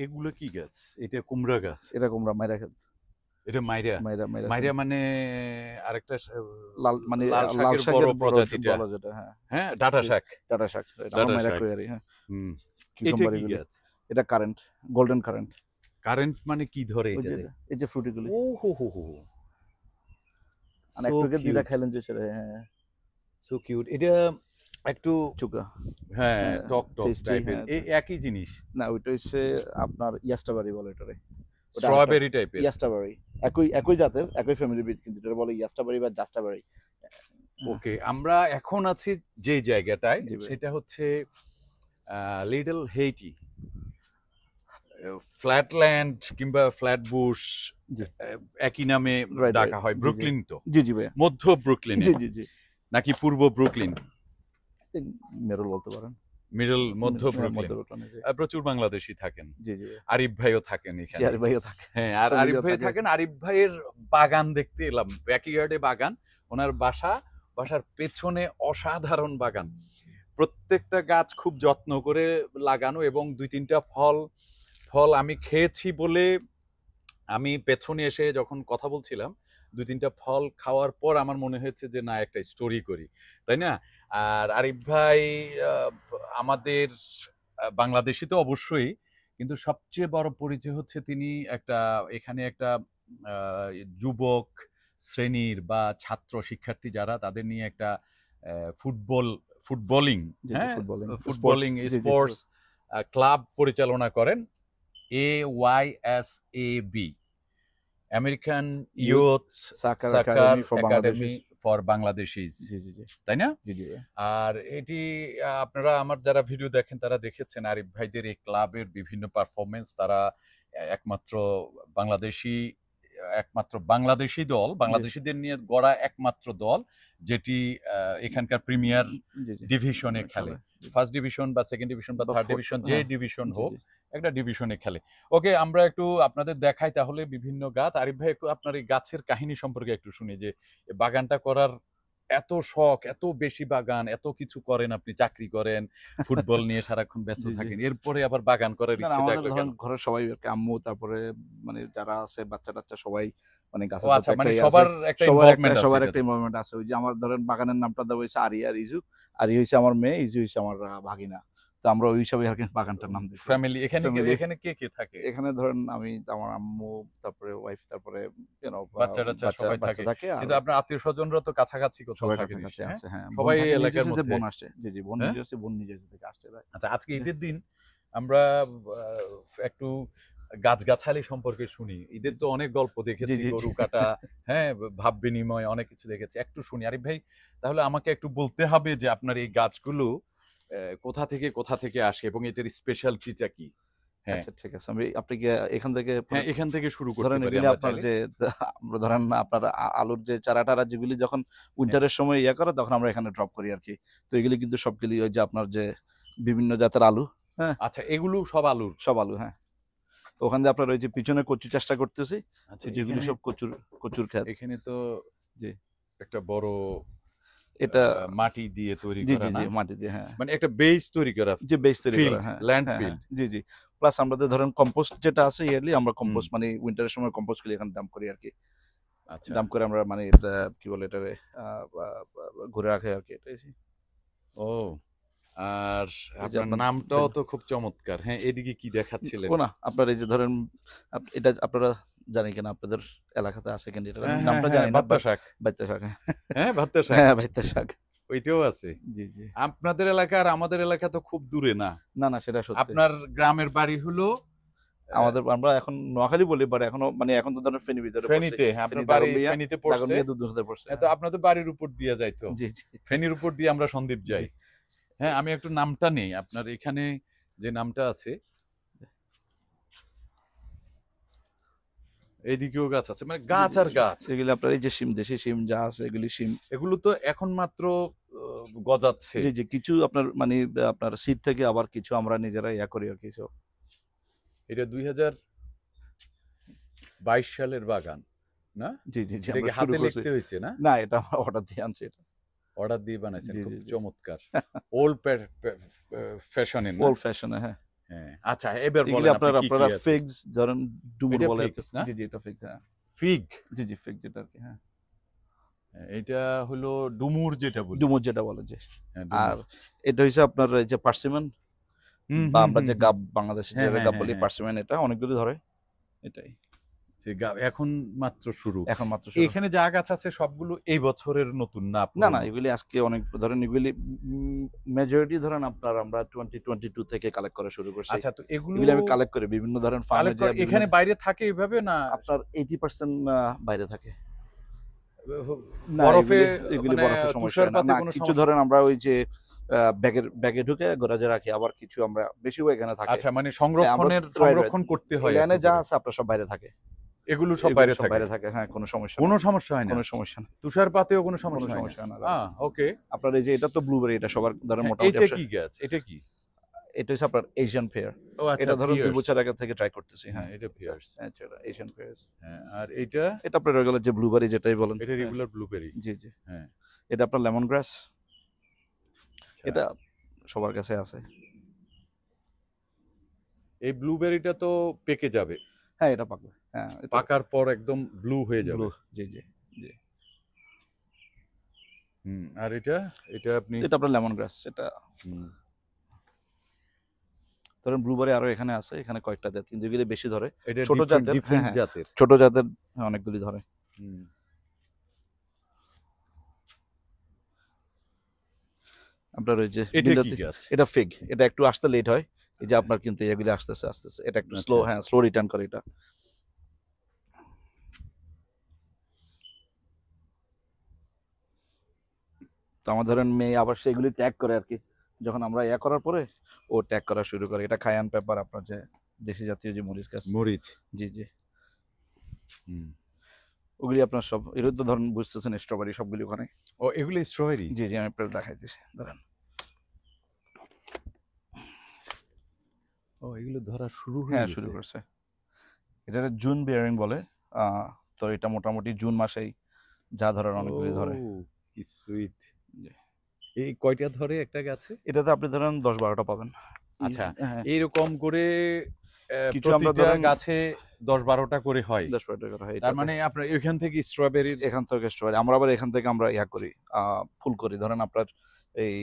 এগুলো কি গাছ? এটা কুমড়া গাছ? এটা কুমড়া মাইরা খেত। এটা মাইরা? মাইরা মাইরা মাইরা মানে আরেকটা লাল মানে লাল লাল শাকের বড় শাকের প্রজাতিটা, বড় যেটা, হ্যাঁ হ্যাঁ ডাঁটা শাক। ডাটা শাক এটা আমরা ডাঁটা মাইরা শাক। কই আরি, হ্যাঁ। হুম। এটা কিউকাম্বার কি এগুলি, গাছ? এটা কারেন্ট, গোল্ডেন কারেন্ট। কারেন্ট মানে কি ধরে ওই যে এটাতে? এই যে ফ্রুটি গুলি, ও হো হো হো, আর সো একটু আগে দিরা কিউট, খাইলেন যে সেটা, হ্যাঁ সো কিউট। এটা একটু চুকা, হ্যাঁ টক টক টেস্টি, টাইপের, হ্যাঁ। এই একই জিনিস। না ওইটা হচ্ছে আপনার ইয়াস্টাবারি বলে এটারে, ওটা স্ট্রবেরি টাইপের। ইয়াস্টাবারি, একই একই জাতের একই ফ্যামিলি বীজ, কিন্তু এটা বলে ইয়াস্টাবারি বা জাস্টাবারি। ওকে, আমরা এখন আছি যে জায়গাটায়, জি ভাই। সেটা হচ্ছে লিটল হেইটি, ফ্ল্যাটল্যান্ড কিংবা ফ্ল্যাটবুশ জি। একই নামে Right, ডাকা right. হয়। জি, জি। ব্রুকলিন তো? জি জি ভাই, মধ্য ব্রুকলিনে জি জি জি, নাকি পূর্ব ব্রুকলিন? মেরুল বলতে পারেন, মিডল, মধ্য মধ্য ব্রুকলিন। ব্রুকলিনে, জি প্রচুর বাংলাদেশি থাকেন। জি জি। আরিফ ভাইও থাকেন জি, এখানে। আরিফ ভাইও থাকে, হ্যাঁ, আর family আরিফ ও ভাই থাকে। থাকেন। আরিফ ভাইয়ের বাগান দেখতে এলাম, ব্যাকইয়ার্ডে বাগান, ওনার বাসার পেছনে অসাধারণ বাগান। প্রত্যেকটা গাছ খুব যত্ন করে লাগানো, এবং 2-3টা ফল আমি খেয়েছি বলে, আমি পেছনে এসে যখন কথা বলছিলাম 2-3টা ফল খাওয়ার পর আমার মনে হয়েছে যে না, একটা স্টোরি করি, তাই না? আর আরিফ ভাই আমাদের বাংলাদেশি তো অবশ্যই, কিন্তু সবচেয়ে বড় পরিচয় হচ্ছে তিনি এখানে একটা যুবক শ্রেণীর বা ছাত্র শিক্ষার্থী যারা, তাদের নিয়ে একটা ফুটবলিং, জি, হ্যাঁ ফুটবলিং ফুটবলিং স্পোর্টস ক্লাব পরিচালনা করেন, AYSAB, American youth soccer soccer academy for academy Bangladesh. For Bangladeshis, জি জি জি তাই না? জি জি। আর এটি আপনারা আমার যারা ভিডিও দেখেন তারা দেখেছেন আরিফ ভাইদের এই ক্লাবের বিভিন্ন পারফরমেন্স। তারা একমাত্র বাংলাদেশি দল, বাংলাদেশিদের নিয়ে গড়া একমাত্র দল যেটি এখানকার প্রিমিয়ার ডিভিশনে খেলে। ফার্স্ট ডিভিশন বা সেকেন্ড ডিভিশন বা থার্ড ডিভিশন, যে ডিভিশন হোক, একটা ডিভিশনে খেলে। ওকে, আমরা একটু আপনাদের দেখাই তাহলে বিভিন্ন গাছ। আরিফ ভাই, একটু আপনার এই গাছের কাহিনী সম্পর্কে একটু শুনি, যে বাগানটা করার এত শখ, এত বেশি বাগান, এত কিছু করেন আপনি, চাকরি করেন, ফুটবল নিয়ে সারাক্ষণ ব্যস্ত থাকেন, এরপরে আবার বাগান করার ইচ্ছে জাগলো কেন? ঘরের সবাই, আম্মু, তারপরে মানে যারা আছে বাচ্চা টাচ্চা সবাই, মানে গাছের আচ্ছা, মানে সবার একটা ইনভলভমেন্ট আছে। ওই যে আমার ধরেন বাগানের নামটা দেওয়া হয়েছে আরি আর ইজু। আরি হয়েছে আমার মেয়ে, ইজু হয়েছে আমার ভাগিনা। তো আমরা ওই হিসাবে আর কি বাগানটার নাম দিয়েছি। ফ্যামিলি এখানে কে কে থাকে? এখানে ধরেন আমি, আমার আম্মু, তারপরে ওয়াইফ, তারপরে বাচ্চা সবাই থাকে। কিন্তু আপনার আত্মীয় স্বজনরা তো কাছাকাছি কোথাও থাকে, হ্যাঁ সবাই এলাকার মধ্যে। বোন আসছে, জি জি, বোন নিজে আসছে, বোন নিজে থেকে আসছে। আচ্ছা, আজকে ঈদের দিন আমরা একটু গাছগাছালি সম্পর্কে শুনি। ঈদের তো অনেক গল্প দেখেছি, গরু কাটা, হ্যাঁ, ভাব বিনিময়, অনেক কিছু দেখেছি। একটু শুনি আরিফ ভাই, তাহলে আমাকে একটু বলতে হবে যে আপনার এই গাছগুলো কোথা থেকে আসে এবং এটার স্পেশালিটিটা কি? আচ্ছা ঠিক আছে, আমি আপনাকে এখান থেকে শুরু করতে পারি। আপনার যে আমরা ধরেন আপনার আলুর যে চারা যেগুলি যখন উইন্টারের সময় করে, তখন আমরা এখানে ড্রপ করি আর কি। তো এগুলি কিন্তু সবগুলি ওই যে আপনার যে বিভিন্ন জাতের আলু, হ্যাঁ। আচ্ছা, এগুলো সব আলু, হ্যাঁ। তো ওখান দিয়ে আপনার ওই যে পিছনে কচু চাষটা করতেছি, যেগুলি সব কচুর ক্ষেত। এখানে তো জি একটা বড়, এটা মাটি দিয়ে তৈরি করা, না? জি মাটি দিয়ে, হ্যাঁ, মানে একটা বেস তৈরি করা, যে বেস তৈরি করা, হ্যাঁ, ল্যান্ডফিল। জি জি। প্লাস আমাদের ধরেন কম্পোস্ট যেটা আছে, ইয়ারলি আমরা কম্পোস্ট মানে উইন্টারের সময় কম্পোস্ট গুলি এখানে ডাম্প করি আর কি। আচ্ছা, ডাম্প করে আমরা মানে এটা কি বলে, এটা ঘুরে রাখে আর কি, এটাই। ও, আর আপনার নামটাও তো খুব চমৎকার। হ্যাঁ, এদিকে কি দেখাচ্ছিলেন? ও না, আপনার এই যে ধরেন এটা আপনারা জানেন কিনা, আপনাদের এলাকাতে আছে কিনা এটা নামটা জানি না। ভাত্তা শাক। হ্যাঁ, ভাত্তা শাক, হ্যাঁ ভাত্তা শাক, ওইটাও আছে। জি জি। আপনাদের এলাকা আর আমাদের এলাকা তো খুব দূরে না? না সেটা সত্যি। আপনার গ্রামের বাড়ি হলো আমরা এখন নোয়াখালী বলি, বাট এখনো মানে এখন তো ধরেন ফেনী ভিতরে পড়ছে। ফেনীতে, আপনার বাড়ি ফেনীতে পড়ছে। তো আপনাদের বাড়ির উপর দিয়ে যাই তো? জি জি, ফেনীর উপর দিয়ে আমরা সন্দ্বীপ যাই। হ্যাঁ, আমি একটু নামটা নেই। আপনার এখানে যে নামটা আছে, এইদিকেও গাছ আছে, মানে গাছ আর গাছ। এগুলি আপনার এই যে শিম, দেশি শিম যা আছে, এগুলি শিম, এগুলো তো এখন মাত্র গজাচ্ছে। জি জি। কিছু আপনার মানে আপনার সিড থেকে, আবার কিছু আমরা নিজেরা করি আর কিছু। এটা 2022 সালের বাগান, না? জি জি জি। এটা হাতে লিখতে হয়েছে, না? না, এটা আমরা অর্ডার দিয়ে আনছি। এটা অর্ডার দিয়ে বানাইছেন, খুব চমৎকার। ওল্ড ফ্যাশনে, হ্যাঁ। হ্যাঁ আচ্ছা এবার এগুলি বলেন আপনারা আপনি কি কি আছে ফিগস ধরেন ডুমুর এটা বলে figs না? জি জি এটা ফিগ হ্যাঁ ফিগ জি ফিগ যেটা আর কি হ্যাঁ এটা হলো ডুমুর যেটা বলি ডুমুর যেটা বলে যে হ্যাঁ আর ডুমুর এটা হইছে আপনার এই যে পার্সিমন হুম বা হুম আমরা হুম যে হুম। গাব বাংলাদেশে যে হ্যাঁ, হ্যাঁ, গাব হ্যাঁ, বলি হ্যাঁ। পার্সিমন এটা অনেকগুলি ধরে এটাই এখন মাত্র শুরু এখন মাত্র শুরু এখানে যা গাছ আছে সবগুলো এই বছরের নতুন না না পুরনো? না এগুলি আজকে অনেক ধরেন এগুলি মেজরিটি ধরেন আপনার আমরা 2022 থেকে কালেক্ট করা শুরু করছি আচ্ছা তো এগুলো এগুলি আমি কালেক্ট করি বিভিন্ন ধরেন ফার্মে কালেক্ট করে এখানে বাইরে থাকে এভাবে না আপনার 80% বাইরে থাকে না বরফে এগুলি মানে বরফে সমস্যা হয় না তুষারপাতে না কোনো কিছু সমস্যা? ধরেন আমরা ওই যে ব্যাগে ঢুকে গরাজে রাখি আবার কিছু আমরা বেশিরভাগ এখানে থাকে আচ্ছা মানে আমরা সংরক্ষণ করতে হয় এখানে একটু যা করে। আছে আপনার সব বাইরে থাকে এগুলো সব এগুলো বাইরে সব থাকে বাইরে থাকে হ্যাঁ কোনো সমস্যা কোনো নেই সমস্যা হয় না কোনো সমস্যা নেই তুষারপাতেও কোনো কোনো সমস্যা হয় সমস্যা না হয় না ওকে আপনার এই যে এটা তো ব্লুবেরি এটা সবার ধরেন মোটামুটি এটা কি গাছ এটা কি এটা হচ্ছে আপনার এশিয়ান পেয়ার ও আচ্ছা এটা ধরুন 2 pears। বছর আগে থেকে ট্রাই করতেছি হ্যাঁ হ্যাঁ এটা পিয়ার্স আচ্ছা এশিয়ান পেয়ার্স হ্যাঁ আর এটা এটা আপনার রেগুলার যে ব্লুবেরি যেটাই বলেন এটা রেগুলার ব্লুবেরি জি জি হ্যাঁ এটা আপনার লেমন গ্রাস আচ্ছা। এটা সবার কাছে আছে এই ব্লুবেরিটা তো পেকে যাবে হ্যাঁ এটা পাকবে হ্যাঁ পাকার পর একদম ব্লু হয়ে যাবে ব্লু জি জি আর এটা এটা আপনি এটা আপনার লেমন গ্রাস এটা হুম, ধরেন ব্লুবেরি আরো এখানে আছে এখানে কয়েকটা জাত কিন্তু এগুলি বেশি ধরে এটা ছোট জাতের, ডিফারেন্ট হ্যাঁ, জাতের ছোট জাতের অনেকগুলি ধরে হুম। আপনার ওই যে এটা কি বিলাতি গাছ এটা ফিগ এটা একটু আসতে লেট হয় এই যে আচ্ছা। আপনার কিন্তু এগুলি আসতেছে আসতেছে এটা একটু আচ্ছা। স্লো হ্যাঁ স্লো রিটার্ন করে এটা তো আমার ধরেন মেয়ে আবার সেগুলি ট্যাগ করে আর কি যখন আমরা ইয়া করার পরে ও ট্যাগ করা শুরু করে এটা খায়ান পেপার আপনার যে দেশি জাতীয় যে মরিচ গাছ মরিচ জি জি হুম। ওগুলি আপনার সব এর তো ধরেন বুঝতেছেন স্ট্রবেরি সবগুলি ওখানে ও এগুলো স্ট্রবেরি জি জি আমি আপনার দেখাইতেছি ধরেন ও এগুলো ধরা শুরু হ্যাঁ হয়ে শুরু গেছে করছে এটা জুন বিয়ারিং বলে তো এটা মোটামুটি জুন মাসেই যা ধরেন অনেকগুলি ধরে ও, কি সুইট জি। এই কয়টা ধরে একটা গাছে এটাতে আপনি ধরেন 10-12টা পাবেন আচ্ছা হ্যাঁ এইরকম করে কিছু আমরা প্রতিটা ধরেন গাছে 10-12টা করে হয় 10-12টা করে হয় তার এটাতে। মানে আপনার এখান থেকে স্ট্রবেরির এখান থেকে স্ট্রবেরি আমরা আবার এখান থেকে আমরা ইয়া করি ফুল করি ধরেন আপনার এই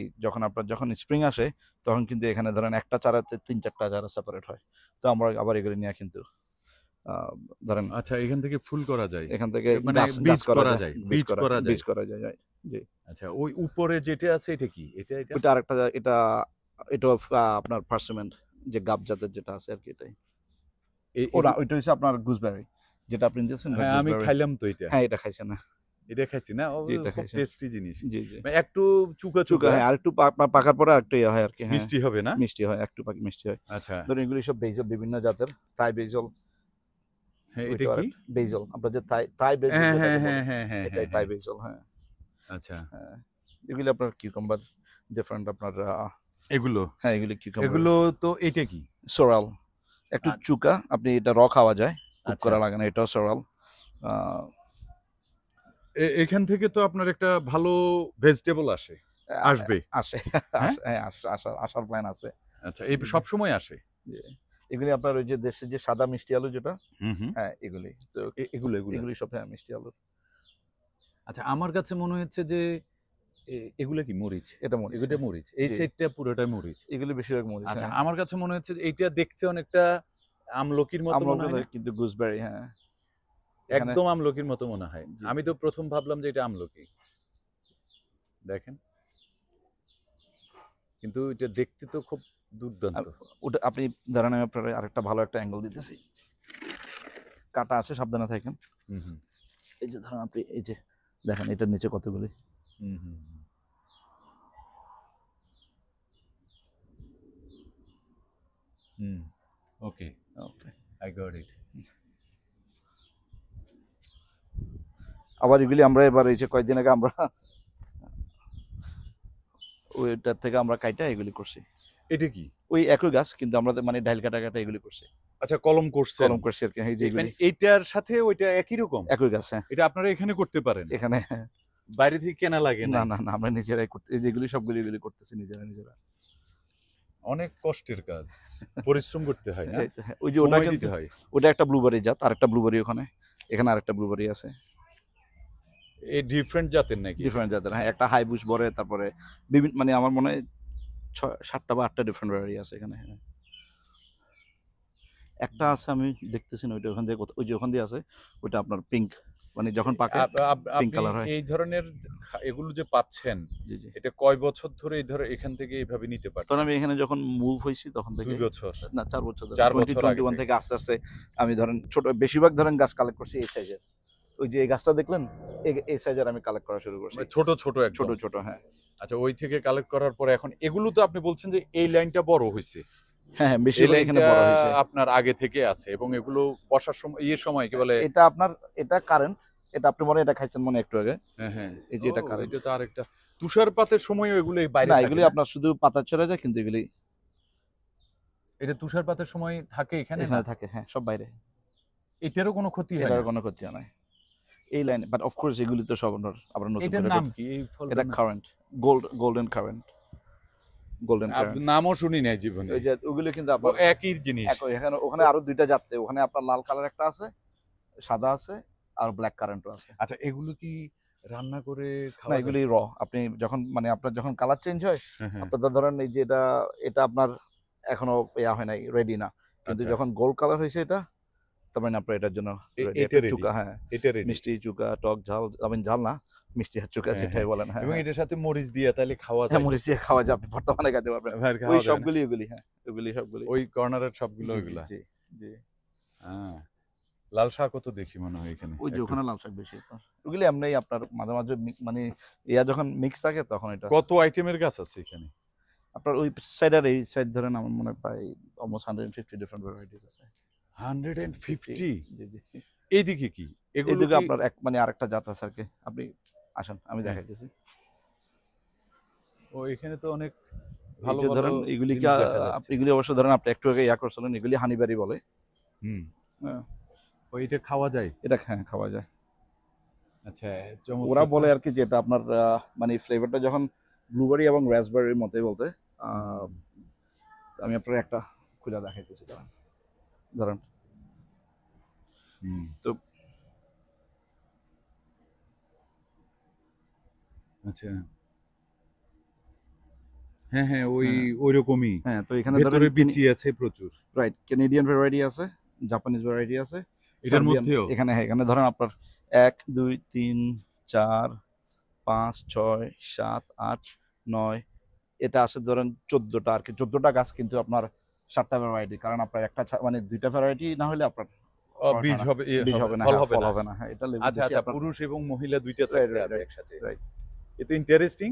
যখন স্প্রিং আসে তখন কিন্তু এখানে ধরেন একটা চারাতে 3-4টা চারা সেপারেট হয় তো আমরা আবার এগুলি নিয়ে কিন্তু ধরেন আচ্ছা এখান থেকে ফুল করা যায় এখান থেকে মানে গাছ বীজ করা করা যায় যায়, বীজ বীজ করা যায়। বীজ করা যায় জি আচ্ছা ওই উপরে যেটা আছে এটা কি এটা এটা ওইটা আরেকটা এটা আপনার পার্সিমেন্ট যে গাব জাতের যেটা আছে আর কি এটাই ওটা ওইটা হচ্ছে আপনার গুজবেরি যেটা আপনি দিয়েছেন হ্যাঁ আমি খাইলাম তো এটা হ্যাঁ এটা খাইছেন না এটা খাইছি না ও জি, এটা খুব খাইছি। টেস্টি জিনিস জি জি মানে একটু চুকা চুকা চুকা হ্যাঁ আর একটু পাকার পরে আর একটু ইয়ে হয় আর কি হ্যাঁ মিষ্টি হবে না মিষ্টি হয় একটু পাকি মিষ্টি হয় আচ্ছা ধরুন এগুলি সব বেজল বিভিন্ন জাতের থাই বেজল হ্যাঁ এটা কি বেজল আপনার যে থাই বেজল হ্যাঁ যেটাকে হ্যাঁ বলে, হ্যাঁ হ্যাঁ হ্যাঁ এটাই থাই বেজল হ্যাঁ আচ্ছা হ্যাঁ এগুলি আপনার কিউকাম্বার ডিফারেন্ট আপনার এগুলো হ্যাঁ এগুলি কিউকাম্বার এগুলো তো এটা কি সোরাল একটু চুকা আপনি এটা র খাওয়া যায় কুক আচ্ছা। করা লাগে না এটাও সোরাল এখান থেকে তো আপনার একটা ভালো ভেজিটেবল আসে আসবে আসে হ্যাঁ? হ্যাঁ আসার প্ল্যান আছে আচ্ছা এই সব সময় আসে এগুলি আপনার ওই যে দেশে যে সাদা মিষ্টি আলু যেটা হুম হুম হ্যাঁ এগুলি তো এগুলো এগুলো এগুলি সব হ্যাঁ মিষ্টি আলু আচ্ছা আমার কাছে মনে হচ্ছে যে এগুলো কি মরিচ এটা মরিচ এগুলো মরিচ এই জি। সাইডটা পুরোটাই মরিচ এগুলি বেশিরভাগ মরিচ আচ্ছা হ্যাঁ। আমার কাছে মনে হচ্ছে যে এইটা দেখতে অনেকটা আমলকির মতো আমরা মনে হয় না? কিন্তু গুজবেরি হ্যাঁ এখানে- একদম আমলকির মতো মনে হয় জি, আমি তো প্রথম ভাবলাম যে এটা আমলকি দেখেন কিন্তু এটা দেখতে তো খুব দুর্দান্ত ওটা আপনি ধরেন আমি আপনার আরেকটা ভালো একটা অ্যাঙ্গেল দিতেছি কাটা আছে সাবধানে থাকেন হুম হুম এই যে ধরেন আপনি এই যে দেখেন এটার নিচে কতগুলি হুম হুম হুম ওকে ওকে আই গট ইট আবার এগুলি আমরা এবার এই যে কয়েকদিন আগে আমরা ওইটার থেকে আমরা কাইটা এগুলি করছি এটা কি ওই একই গাছ কিন্তু আমরা তো মানে ডাইল কাটা কাটা এগুলি করছি আচ্ছা কলম করছেন কলম করছি আর কি এই যে এগুলি মানে এইটার সাথে ওইটা একই রকম একই গাছ হ্যাঁ এটা আপনারা এখানে করতে পারেন এখানে বাইরে থেকে কেনা লাগে না না না না আমরা নিজেরাই করতে এই যেগুলি সবগুলি এগুলি করতেছি নিজেরা অনেক কষ্টের কাজ, পরিশ্রম করতে হয় না, এই তো, হ্যাঁ, ওই যে ওটা সময় কিন্তু দিতে হয়। ওটা একটা ব্লুবেরি জাত, আর একটা ব্লুবেরি ওখানে, এখানে আরেকটা ব্লুবেরি আছে, এই ডিফারেন্ট জাতের নাকি? ডিফারেন্ট জাতের। হ্যাঁ, একটা হাই বুশ বরে, তারপরে বিভিন্ন মানে আমার মনে হয় 7টা বা 8টা ডিফারেন্ট ভ্যারাইটি আছে এখানে। হ্যাঁ। একটা আছে আমি দেখতেছি না, ওইটা ওখান দিয়ে ওই যে ওখান দিয়ে আছে, ওইটা আপনার পিঙ্ক, মানে যখন পাকে পিঙ্ক আপনি কালার হয়। এই ধরনের এগুলো যে পাচ্ছেন, জি জি। এটা কয় বছর ধরে এই ধরে এখান থেকে এইভাবে নিতে তখন পারছেন? আমি এখানে যখন মুভ হয়েছি তখন থেকে, 2 বছর, না 4 বছর ধরে, 4 বছর আগে 2021 থেকে আস্তে আস্তে আমি ধরেন ছোট বেশিরভাগ ধরেন গাছ কালেক্ট করছি এই সাইজের। ওই যে এই গাছটা দেখলেন, এই সাইজের আমি কালেক্ট করা শুরু করছি, ছোট ছোট একদম। ছোট ছোট। হ্যাঁ আচ্ছা, ওই থেকে কালেক্ট করার পরে এখন এগুলো তো আপনি বলছেন যে এই লাইনটা বড় হয়েছে, হ্যাঁ, এই বেশিরভাগ এখানে লাইনটা বড় হয়েছে। আপনার আগে থেকে আছে এবং এগুলো বর্ষার সময় সময় কি বলে? এটা আপনার, এটা কারেন্ট, এটা আপনি মনে এটা খাইছেন মনে একটু আগে। হ্যাঁ হ্যাঁ, এই যে এটা ও, কারেন্ট। এটা তো আরেকটা তুষারপাতের সময় এগুলো বাইরে না, থাকে এগুলি না? আপনার শুধু পাতা ছড়ে যায়, কিন্তু এগুলি এটা তুষারপাতের সময় থাকে এখানে না? এখানে থাকে, হ্যাঁ, সব বাইরে। এটারও কোনো ক্ষতি হয় এটার না? কোনো ক্ষতি হয় না এই লাইনে, বাট অফ কোর্স এগুলি তো সব আবার নতুন এটার করে নাম কি এই ফলটার এটা নাম? Current, golden current, golden current. নামও শুনি নাই জীবনে। ওই যে ওগুলো কিন্তু ও, আপনার একই জিনিস। এখানে ওখানে আরো 2টা জাতে, ওখানে আপনার লাল কালার একটা আছে, সাদা আছে, আর ব্ল্যাক কারেন্টও আছে। আচ্ছা, এগুলো কি রান্না করে না, খাওয়া যায়? এগুলি র, আপনি যখন মানে আপনার যখন কালার চেঞ্জ হয়, হ্যাঁ হ্যাঁ। আপনার ধরেন এই যে এটা আপনার এখনো ইয়া হয় নাই, রেডি না, কিন্তু আচ্ছা, যখন গোল্ড কালার হয়েছে এটা, তার মানে আপনার এটার জন্য ready। এটা এটা ready? চুকা, হ্যাঁ, এটা রেডি? মিষ্টি চুকা, টক ঝাল, ঝাল না, মিষ্টি আর চুকা হ্যাঁ, যেটাই হ্যাঁ। বলেন। হ্যাঁ এবং হ্যাঁ, এটার সাথে মরিচ দিয়ে তাহলে খাওয়া হ্যাঁ, যায়? মরিচ দিয়ে খাওয়া যায়, আপনি বর্তমানে খাইতে পারবেন। ভাই, ওই খাওয়া যায় না? সবগুলি ওগুলি, হ্যাঁ, ওগুলি সবগুলি। ওই কর্নারের সবগুলো জি জি ওইগুলা? জি জি। হ্যাঁ, লাল শাকও তো দেখি মনে হয় এখানে ওই যে একটু। ওখানে লাল শাক বেশি আপনার। ওগুলি এমনি আপনার মাঝে মাঝে মানে ইয়া যখন মিক্স থাকে তখন এটা কত আইটেমের গাছ আছে এখানে? আপনার ওই সাইড আর এই সাইড ধরেন আমার মনে হয় প্রায় অলমোস্ট 150 ডিফারেন্ট ভ্যারাইটিস আছে। 150? জি জি। এইদিকে কি এগুলো এইদিকে কি? আপনার মানে আরেকটা জাত আছে আর কি, আপনি আসেন আমি হ্যাঁ। দেখাইতেছি। ও, এখানে তো অনেক এই ভালো যে ভালো ধরেন এগুলি জিনিস দেখা যাচ্ছে। এগুলি অবশ্য ধরেন আপনি একটু আগে ইয়া করছিলেন, এগুলি হানিবেরি বলে। হুম, হ্যাঁ, এটা খাওয়া যায়? এটা হ্যাঁ খাওয়া যায়। আচ্ছা, ওরা চমৎকার তো। বলে আর কি যে এটা আপনার মানে ফ্লেভারটা যখন ব্লুবেরি এবং রাসবেরির মতোই বলতে। আহ, আমি আপনার একটা খুঁজে দেখাইতেছি, ধরেন হুম, তো আচ্ছা, হ্যাঁ হ্যাঁ, হ্যাঁ ওই রকমই। হ্যাঁ, তো এখানে ধরেন ভেতরে বিচি আছে প্রচুর। রাইট, কানাডিয়ান ভ্যারাইটি আছে, জাপানিজ ভ্যারাইটি আছে, এটার সার্বিয়ান। মধ্যেও? এখানে হ্যাঁ, এখানে ধরেন আপনার 1 2 3 4 5 6 7 8 9, এটা আছে ধরেন 14টা আর কি, 14টা গাছ, কিন্তু আপনার 7টা ভ্যারাইটি, কারণ আপনার একটা মানে 2টা ভ্যারাইটি না হলে আপনার বীজ হবে, বীজ হবে না, ফল হ্যাঁ, হবে ফল না। হবে না। হ্যাঁ, এটা লেবু আচ্ছা বেশি আচ্ছা, আপনার। পুরুষ এবং মহিলা দুইটা রাইট থাকতে হবে রাইট একসাথে। রাইট। এ তো ইন্টারেস্টিং।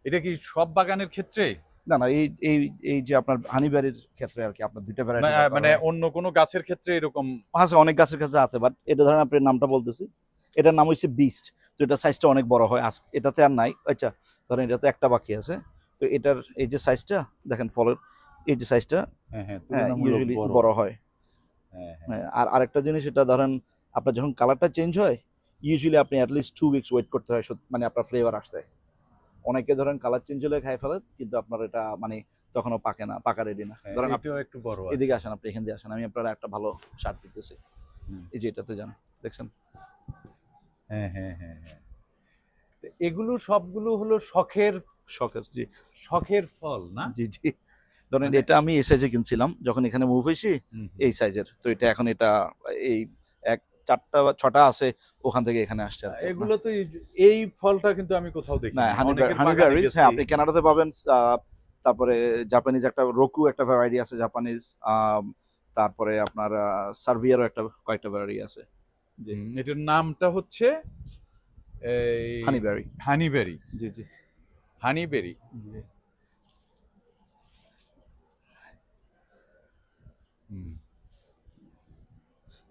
এটা কি সব বাগানের ক্ষেত্রে? না না, এই এই এই যে আপনার হানিবেরির ক্ষেত্রে আর কি, আপনার 2টা ভ্যারাইটি মানে অন্য কোনো গাছের ক্ষেত্রে এরকম? আছে, অনেক গাছের ক্ষেত্রে আছে, বাট এটা ধরেন আপনি নামটা বলতেছি, এটার নাম হচ্ছে বিস্ট। তো এটা সাইজটা অনেক বড় হয়, আজকে এটাতে আর নাই। আচ্ছা, ধরেন এটাতে একটা বাকি আছে, তো এটার এই যে সাইজটা দেখেন, ফলের এই যে সাইজটা, হ্যাঁ হ্যাঁ, হ্যাঁ, তুলনামূলক ইউজুয়ালি বড়। বড় হয়। হ্যাঁ হ্যাঁ। হ্যাঁ, আর আরেকটা জিনিস, এটা ধরেন আপনার যখন কালারটা চেঞ্জ হয়, ইউজুয়ালি আপনি অ্যাটলিস্ট 2 উইকস ওয়েট করতে হয়, মানে আপনার ফ্লেভার আসতে। অনেকে ধরেন কালার চেঞ্জ হলে খাই ফেলে, কিন্তু আপনার এটা মানে তখনও পাকে না, পাকা রেডি না। হ্যাঁ, ধরেন এটাও একটু বড় আছে। এদিকে আসেন, আপনি এখান দিয়ে আসেন, আমি আপনার একটা ভালো শার্ট দিতেছি। হুম। এই যে এটাতে যান, দেখছেন? হ্যাঁ হ্যাঁ হ্যাঁ হ্যাঁ। তো এগুলো সবগুলো হলো শখের শখের, জি শখের ফল না? জি জি। ধরেন মানে- এটা আমি এই সাইজে কিনছিলাম যখন এখানে মুভ হয়েছি, হুম, এই সাইজের। তো এটা এখন এটা এই 4টা বা 6টা আছে, ওখান থেকে এখানে আসছে আর কি। এগুলো তো এই ফলটা কিন্তু আমি কোথাও দেখি না, না। অনেকের বাগানে হানিবেরিজ, গেছি। হ্যাঁ, আপনি কানাডাতে পাবেন। তারপরে জাপানিজ একটা রোকু একটা ভ্যারাইটি আছে, জাপানিজ। তারপরে আপনার সার্বিয়ারও কয়েকটা ভ্যারাইটি আছে। এটার নামটা হচ্ছে এই হানিবেরি। হানিবেরি। জি জি হানিবেরি। জি।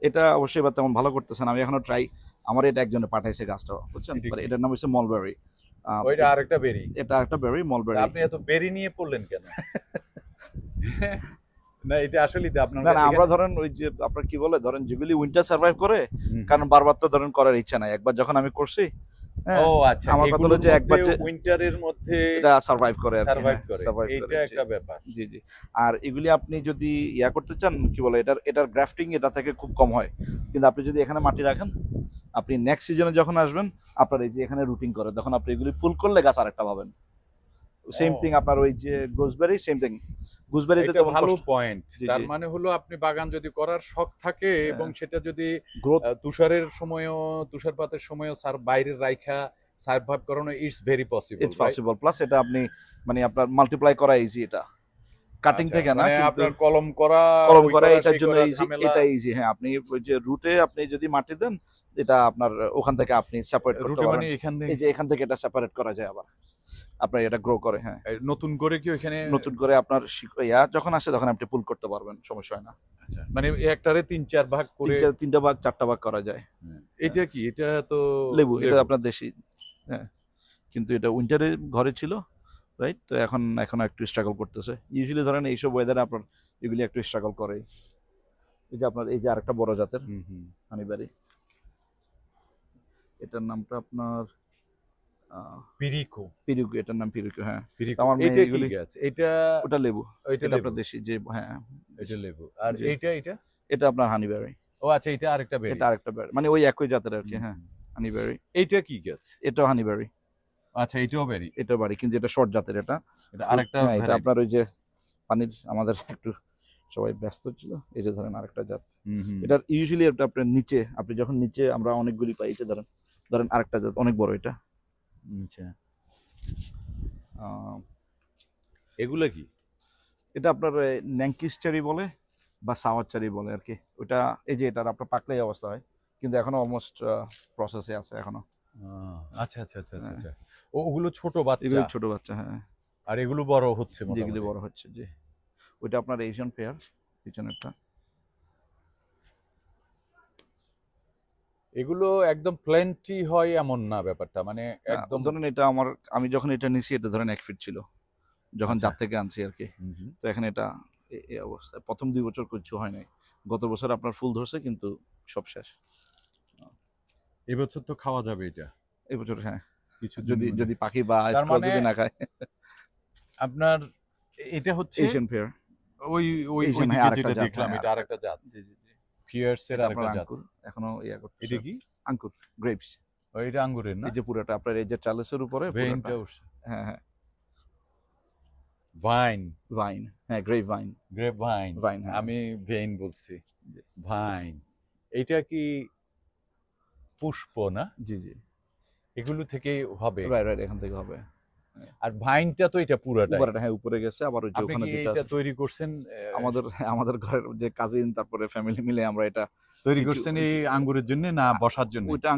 এটা অবশ্যই এবার তেমন ভালো করতেছেন, আমি এখনো ট্রাই, আমার এটা একজনে পাঠাইছে গাছটা, বুঝছেন? এটা কি? এটার নাম হচ্ছে মলবেরি। ওইটা আরেকটা বেরি। এটা একটা বেরি, মলবেরি। আপনি এত বেরি নিয়ে পড়লেন কেন? না, এটা আসলেই আপনার না না, আমরা ধরেন ওই যে আপনার কি বলে, ধরেন যেগুলি উইন্টার সার্ভাইভ করে, কারণ বারবার তো ধরেন করার ইচ্ছা নাই, একবার যখন আমি করছি হ্যাঁ, ও আচ্ছা, আমার কথা হলো যে একবার যে উইন্টারের মধ্যে এটা সার্ভাইভ করে আর কি, সার্ভাইভ হ্যাঁ, করে, সার্ভাইভ করে, এইটা জি। একটা ব্যাপার। জি, জি। আর এগুলি আপনি যদি ইয়া করতে চান, কি বলে, এটার গ্রাফটিং এটা থেকে খুব কম হয়। কিন্তু আপনি যদি এখানে মাটি রাখেন, আপনি নেক্সট সিজনে যখন আসবেন, আপনার এই যে এখানে রুটিং করে, তখন আপনি এগুলি ফুল করলে গাছ আরেকটা পাবেন। সেম থিং আপনার ওই যে গুজবেরি, সেম থিং। গুজবেরিতে এটা তেমন ভালো কষ্ট, পয়েন্ট। জি, তার জি। মানে হলো আপনি বাগান যদি করার শখ থাকে এবং সেটা যদি গ্রোথ তুষারের সময়ও, তুষারপাতের সময়ও স্যার বাইরের রাইখা সার্ভাইভ করানো, it's very possible, it's possible. Plus এটা আপনি মানে আপনার মাল্টিপ্লাই করা ইজি, এটা কাটিং আচ্ছা, থেকে না, মানে কিন্তু আপনার কলম করা, কলম ওই করা করা, এটার সেই জন্য করা, ইজি, ঝামেলা। এটা ইজি। হ্যাঁ, আপনি ওই যে রুটে আপনি যদি মাটি দেন, এটা আপনার ওখান থেকে আপনি সেপারেট করতে রুটি মানে পারেন। এখান এই যে এখান থেকে এটা সেপারেট করা যায়, আবার আপনার এটা গ্রো করে। হ্যাঁ, নতুন করে কি ওখানে নতুন করে আপনার ইয়া যখন আসে তখন আপনি পুল করতে পারবেন, সমস্যা হয় না। আচ্ছা, মানে একটারে 3-4 ভাগ করে। তিনটা ভাগ, চারটা ভাগ করা যায়। এটা কি? এটা তো লেবু, এটা আপনার দেশি। হ্যাঁ, কিন্তু এটা উইন্টারে ঘরে ছিল, রাইট? তো এখন একটু স্ট্রাগল করতেছে। ইউজুয়ালি ধরেন এইসব ওয়েদারে আপনার এগুলি একটু স্ট্রাগল করে। এই যে আপনার এই যে আরেকটা বড় জাতের হানিবেরি, এটার নামটা আপনার পিরিকো। পিরিকু, এটার নাম পিরিকু। হ্যাঁ, পিরিকো। আমার মেয়ে এটা কি এগুলি, গাছ? এটা ওটা লেবু, এটা এটা লেবু। আপনার দেশি যে, হ্যাঁ, এটা লেবু। আর জি। এটা এটা আপনার হানিবেরি। ও আচ্ছা, এটা আরেকটা বেরি। এটা আরেকটা বেরি, মানে ওই একই জাতের আর কি। হ্যাঁ, হানিবেরি। এইটা কি গাছ? এটাও হানিবেরি, আচ্ছা, এটাও বেরি। এটা বাড়ি, কিন্তু এটা শর্ট জাতের। এটা এটা আরেকটা হ্যাঁ, এটা variety। আপনার ওই যে পানির, আমাদের একটু সবাই ব্যস্ত ছিল, এই যে ধরেন আরেকটা জাত। এটার ইউজুয়ালি এটা আপনার নিচে, আপনি যখন নিচে আমরা অনেকগুলি পাই, যে ধরেন আরেকটা জাত অনেক বড়, এটা। আচ্ছা, এগুলা কি? এটা আপনার ন্যাঙ্কিস চেরি বলে বা সাওয়ার চেরি বলে আর কি। ওটা এই যে এটার আপনার পাকলেই অবস্থা হয়, কিন্তু এখনো অলমোস্ট প্রসেসে আছে এখনো। আচ্ছা আচ্ছা আচ্ছা আচ্ছা আচ্ছা। ওগুলো ছোট বাচ্চা, এগুলো ছোট বাচ্চা, হ্যাঁ। আর এগুলো বড় হচ্ছে যেগুলি মোটামুটি। বড় হচ্ছে, যে ওইটা আপনার এশিয়ান পেয়ার, পিছনেরটা। এগুলো একদম প্লেন্টি হয় এমন না ব্যাপারটা, মানে একদম। ধরেন এটা আমি যখন এটা নিছি, এটা ধরেন 1 ফিট ছিল যখন আচ্ছা। জাত থেকে আনছি আর কি। তো এখন এটা এই অবস্থায়, প্রথম 2 বছর কিছু হয় নাই। গত বছর আপনার ফুল ধরছে, কিন্তু সব শেষ। এবছর তো খাওয়া যাবে এটা, এই বছর, হ্যাঁ, কিছু যদি পাখি বা তার স্কোয়াল মানে যদি না খায়। আপনার এটা হচ্ছে এশিয়ান পেয়ার, ওই ওই এশিয়ান, ওইদিকে হ্যাঁ, আরেকটা যেটা জাত, দেখলাম, হ্যাঁ, এটা আরেকটা জাত। জি, জি, জি। ফিয়ার্সের এটা আরেকটা আপনার জাত। আঙ্কুর, এখনো ইয়া করতেছে। এটা কি? আঙ্কুর, গ্রেপস। ও, এটা আঙ্গুরের না? এই যে পুরোটা আপনার এই যে ট্রালেসের উপরে ভেইনটা পুরোটা। উঠছে। হ্যাঁ, হ্যাঁ, ভাইন। ভাইন, হ্যাঁ, grape vine. Grape vine. Vine, হ্যাঁ। আমি ভেইন বলছি। ভাইন। এটা কি পুষ্প না? জি, জি, এগুলো থেকে হবে। রাইট, এখান থেকে হবে। আর ভাইনটা তো এটা পুরাটাই। উপরে, হ্যাঁ, উপরে গেছে, আবার ওই যে আপনি ওখানে কি দুটো এটা আছে। তৈরি করছেন? আমাদের ঘরের যে কাজিন, তারপরে ফ্যামিলি মিলে আমরা এটা তৈরি করছেন এই আঙ্গুরের জন্য না বসার জন্য? ওটা